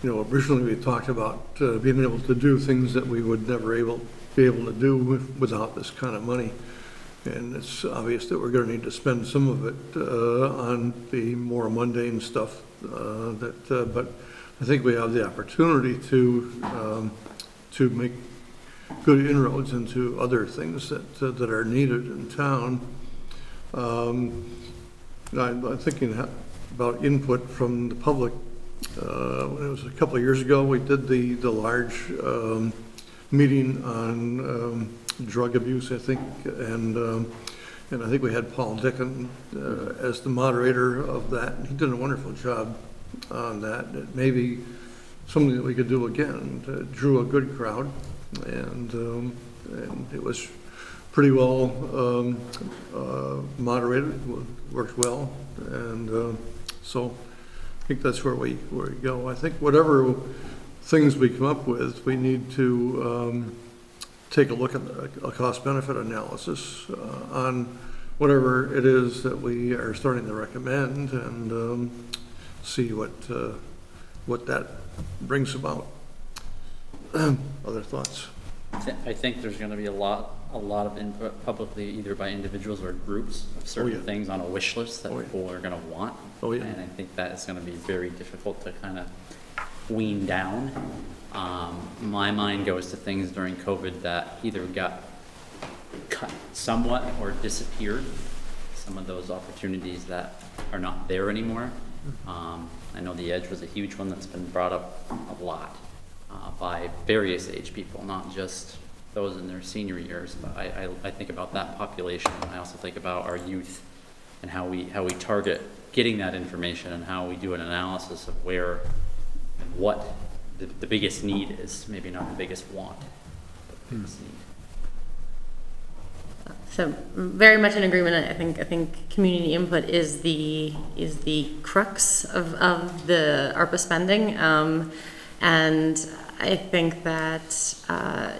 I: You know, originally we talked about being able to do things that we would never be able to do without this kind of money. And it's obvious that we're going to need to spend some of it on the more mundane stuff. But I think we have the opportunity to make good inroads into other things that are needed in town. I'm thinking about input from the public. It was a couple of years ago, we did the large meeting on drug abuse, I think, and I think we had Paul Dickin as the moderator of that. He did a wonderful job on that. It may be something that we could do again. It drew a good crowd, and it was pretty well moderated, worked well, and so I think that's where we go. I think whatever things we come up with, we need to take a look at a cost-benefit analysis on whatever it is that we are starting to recommend, and see what that brings about. Other thoughts?
M: I think there's going to be a lot of input publicly, either by individuals or groups, of certain things on a wish list that people are going to want. And I think that is going to be very difficult to kind of wean down. My mind goes to things during COVID that either got cut somewhat or disappeared. Some of those opportunities that are not there anymore. I know the Edge was a huge one that's been brought up a lot by various age people, not just those in their senior years. But I think about that population. I also think about our youth and how we target getting that information, and how we do an analysis of what the biggest need is. Maybe not the biggest want, but the biggest need.
K: So very much in agreement. I think community input is the crux of the ARPA spending, and I think that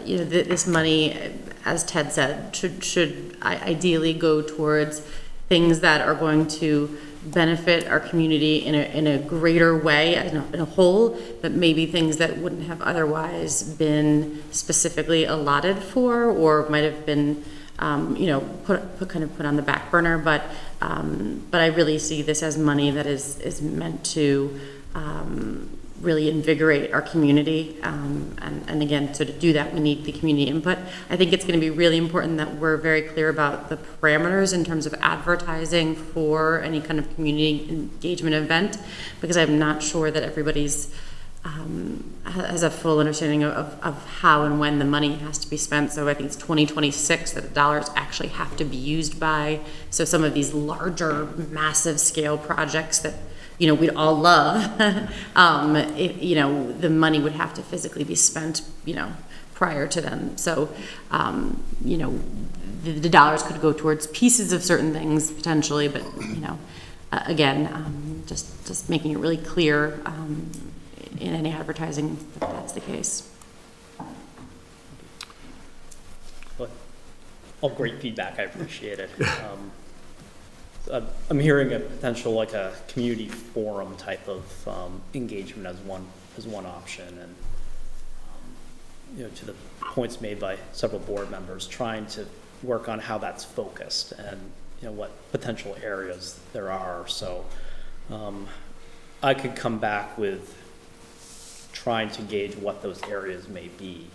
K: you know, this money, as Ted said, should ideally go towards things that are going to benefit our community in a greater way, in a whole, but maybe things that wouldn't have otherwise been specifically allotted for, or might have been you know, put on the back burner. But I really see this as money that is meant to really invigorate our community. And again, so to do that, we need the community input. I think it's going to be really important that we're very clear about the parameters in terms of advertising for any kind of community engagement event, because I'm not sure that everybody's has a full understanding of how and when the money has to be spent. So I think it's 2026 that the dollars actually have to be used by. So some of these larger, massive scale projects that, you know, we'd all love, you know, the money would have to physically be spent, you know, prior to them. So, you know, the dollars could go towards pieces of certain things potentially, but, you know, again, just making it really clear in any advertising that that's the case.
G: But all great feedback, I appreciate it. I'm hearing a potential, like a community forum type of engagement as one option, and you know, to the points made by several board members, trying to work on how that's focused and, you know, what potential areas there are. So I could come back with trying to gauge what those areas may be,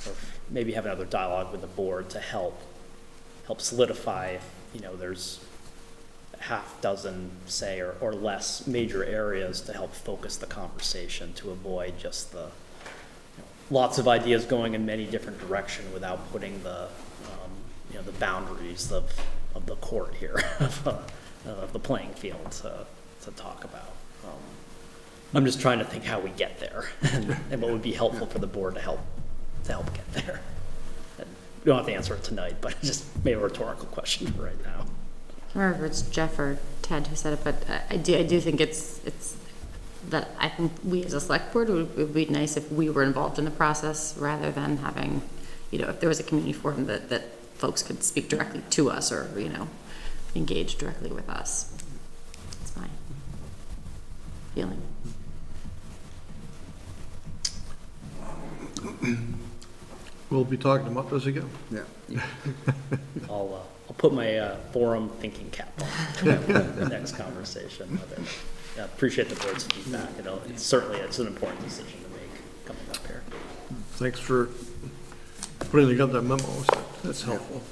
G: or maybe have another dialogue with the board to help solidify, you know, there's a half dozen, say, or less major areas to help focus the conversation, to avoid just the, you know, lots of ideas going in many different directions without putting the, you know, the boundaries of the court here, of the playing field to talk about. I'm just trying to think how we get there and what would be helpful for the board to help get there. And we don't have to answer it tonight, but just maybe a rhetorical question for right now.
K: I can't remember if it's Jeff or Ted who said it, but I do think it's that I think we as a select board would be nice if we were involved in the process rather than having, you know, if there was a community forum that folks could speak directly to us or, you know, engage directly with us. That's my feeling.
A: We'll be talking about this again.
J: Yeah.
G: I'll put my forum thinking cap on the next conversation. I appreciate the board's feedback. You know, it's an important decision to make coming up here.
A: Thanks for putting together that memo. That's helpful.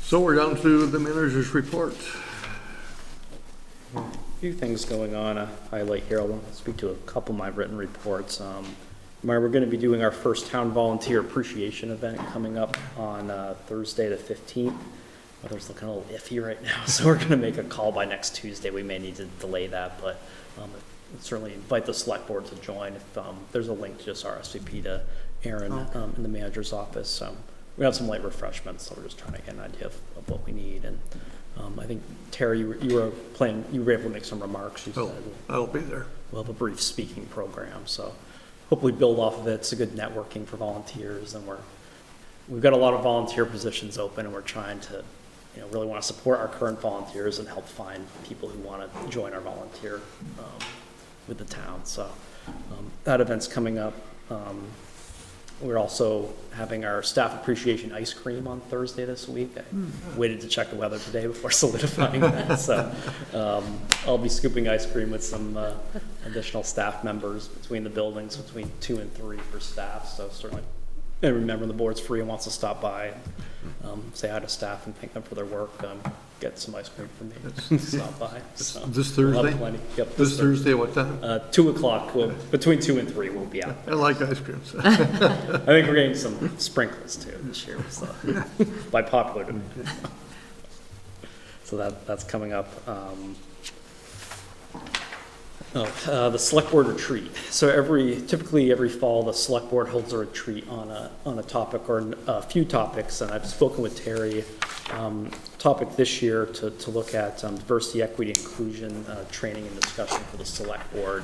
A: So we're down to the manager's report.
G: A few things going on. I highlight here. I'll speak to a couple of my written reports. We're going to be doing our first town volunteer appreciation event coming up on Thursday the 15th. Weather's looking a little iffy right now, so we're going to make a call by next Tuesday. We may need to delay that, but certainly invite the select board to join. If there's a link to just RSVP to Aaron in the manager's office. We have some light refreshments, so we're just trying to get an idea of what we need. And I think Terry, you were able to make some remarks. You said
A: I'll be there.
G: We'll have a brief speaking program, so hopefully build off of it. It's a good networking for volunteers, and we've got a lot of volunteer positions open, and we're trying to, you know, really want to support our current volunteers and help find people who want to join our volunteer with the town. So that event's coming up. We're also having our staff appreciation ice cream on Thursday this week. I waited to check the weather today before solidifying that. So I'll be scooping ice cream with some additional staff members between the buildings, between 2 and 3 for staff. So certainly, and remember the board's free and wants to stop by, say hi to staff and thank them for their work. Get some ice cream from me. Stop by. So
A: This Thursday?
G: we'll have plenty. Yep,
A: This Thursday, what time?
G: 2 o'clock. Between 2 and 3, we'll be out.
A: I like ice cream. So.
G: I think we're getting some sprinkles too this year, so by popular demand. So that's coming up. The select board retreat. So typically every fall, the select board holds a retreat on a topic or a few topics, and I've spoken with Terry. Topic this year to look at diversity, equity, inclusion training and discussion for the select board.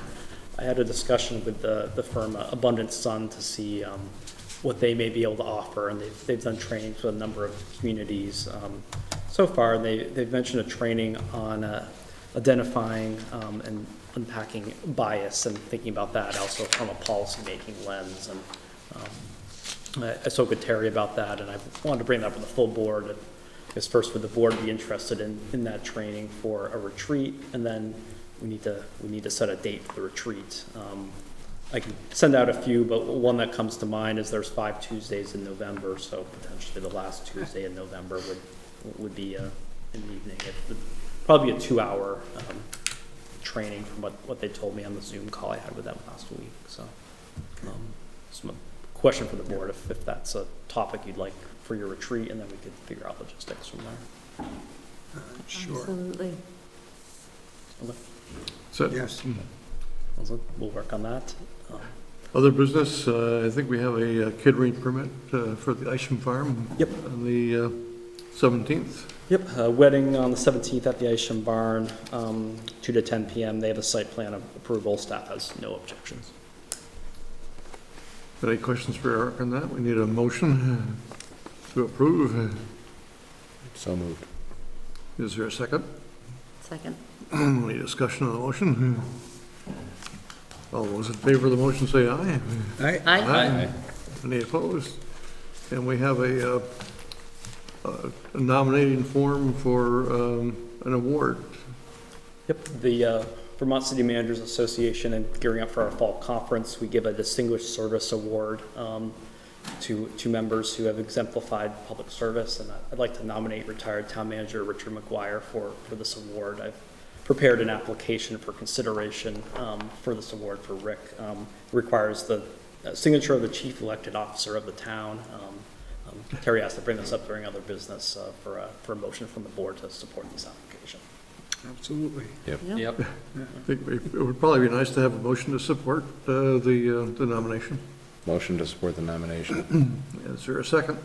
G: I had a discussion with the firm Abundant Sun to see what they may be able to offer, and they've done trainings with a number of communities so far. They've mentioned a training on identifying and unpacking bias and thinking about that also from a policy-making lens. And I spoke with Terry about that, and I wanted to bring that up with the full board. I guess first, would the board be interested in that training for a retreat? And then we need to set a date for the retreat. I can send out a few, but one that comes to mind is there's 5 Tuesdays in November, so potentially the last Tuesday in November would be in the evening. It would probably be a 2-hour training from what they told me on the Zoom call I had with them last week. So, some question for the board if that's a topic you'd like for your retreat, and then we could figure out logistics from there.
J: Sure.
C: Absolutely.
G: Okay.
A: So,
J: Yes.
G: We'll work on that.
A: other business, I think we have a catering permit for the Isham Farm.
G: Yep.
A: On the 17th.
G: Yep, wedding on the 17th at the Isham Barn, 2 to 10 p.m. They have a site plan approval. Staff has no objections.
A: Any questions for Eric on that? We need a motion to approve.
I: So moved.
A: Is there a second?
K: Second.
A: Any discussion on the motion? All those in favor of the motion say aye.
K: Aye.
A: Any opposed? And we have a nominating form for an award.
G: Yep, the Vermont City Managers Association, and gearing up for our fall conference, we give a Distinguished Service Award to members who have exemplified public service, and I'd like to nominate retired town manager Richard McGuire for this award. I've prepared an application for consideration for this award for Rick. It requires the signature of the chief elected officer of the town. Terry asked to bring this up during other business for a motion from the board to support this application.
J: Absolutely.
M: Yep.
A: I think it would probably be nice to have a motion to support the nomination.
I: Motion to support the nomination.
A: Is there a second?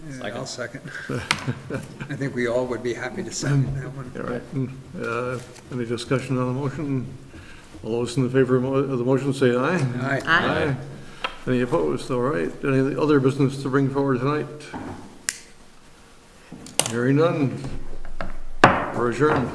J: Yeah, I'll second. I think we all would be happy to second that one.
A: All right. Any discussion on the motion? All those in favor of the motion say aye.
J: Aye.
K: Aye.
A: Any opposed? All right. Any other business to bring forward tonight? Hearing none. We're adjourned.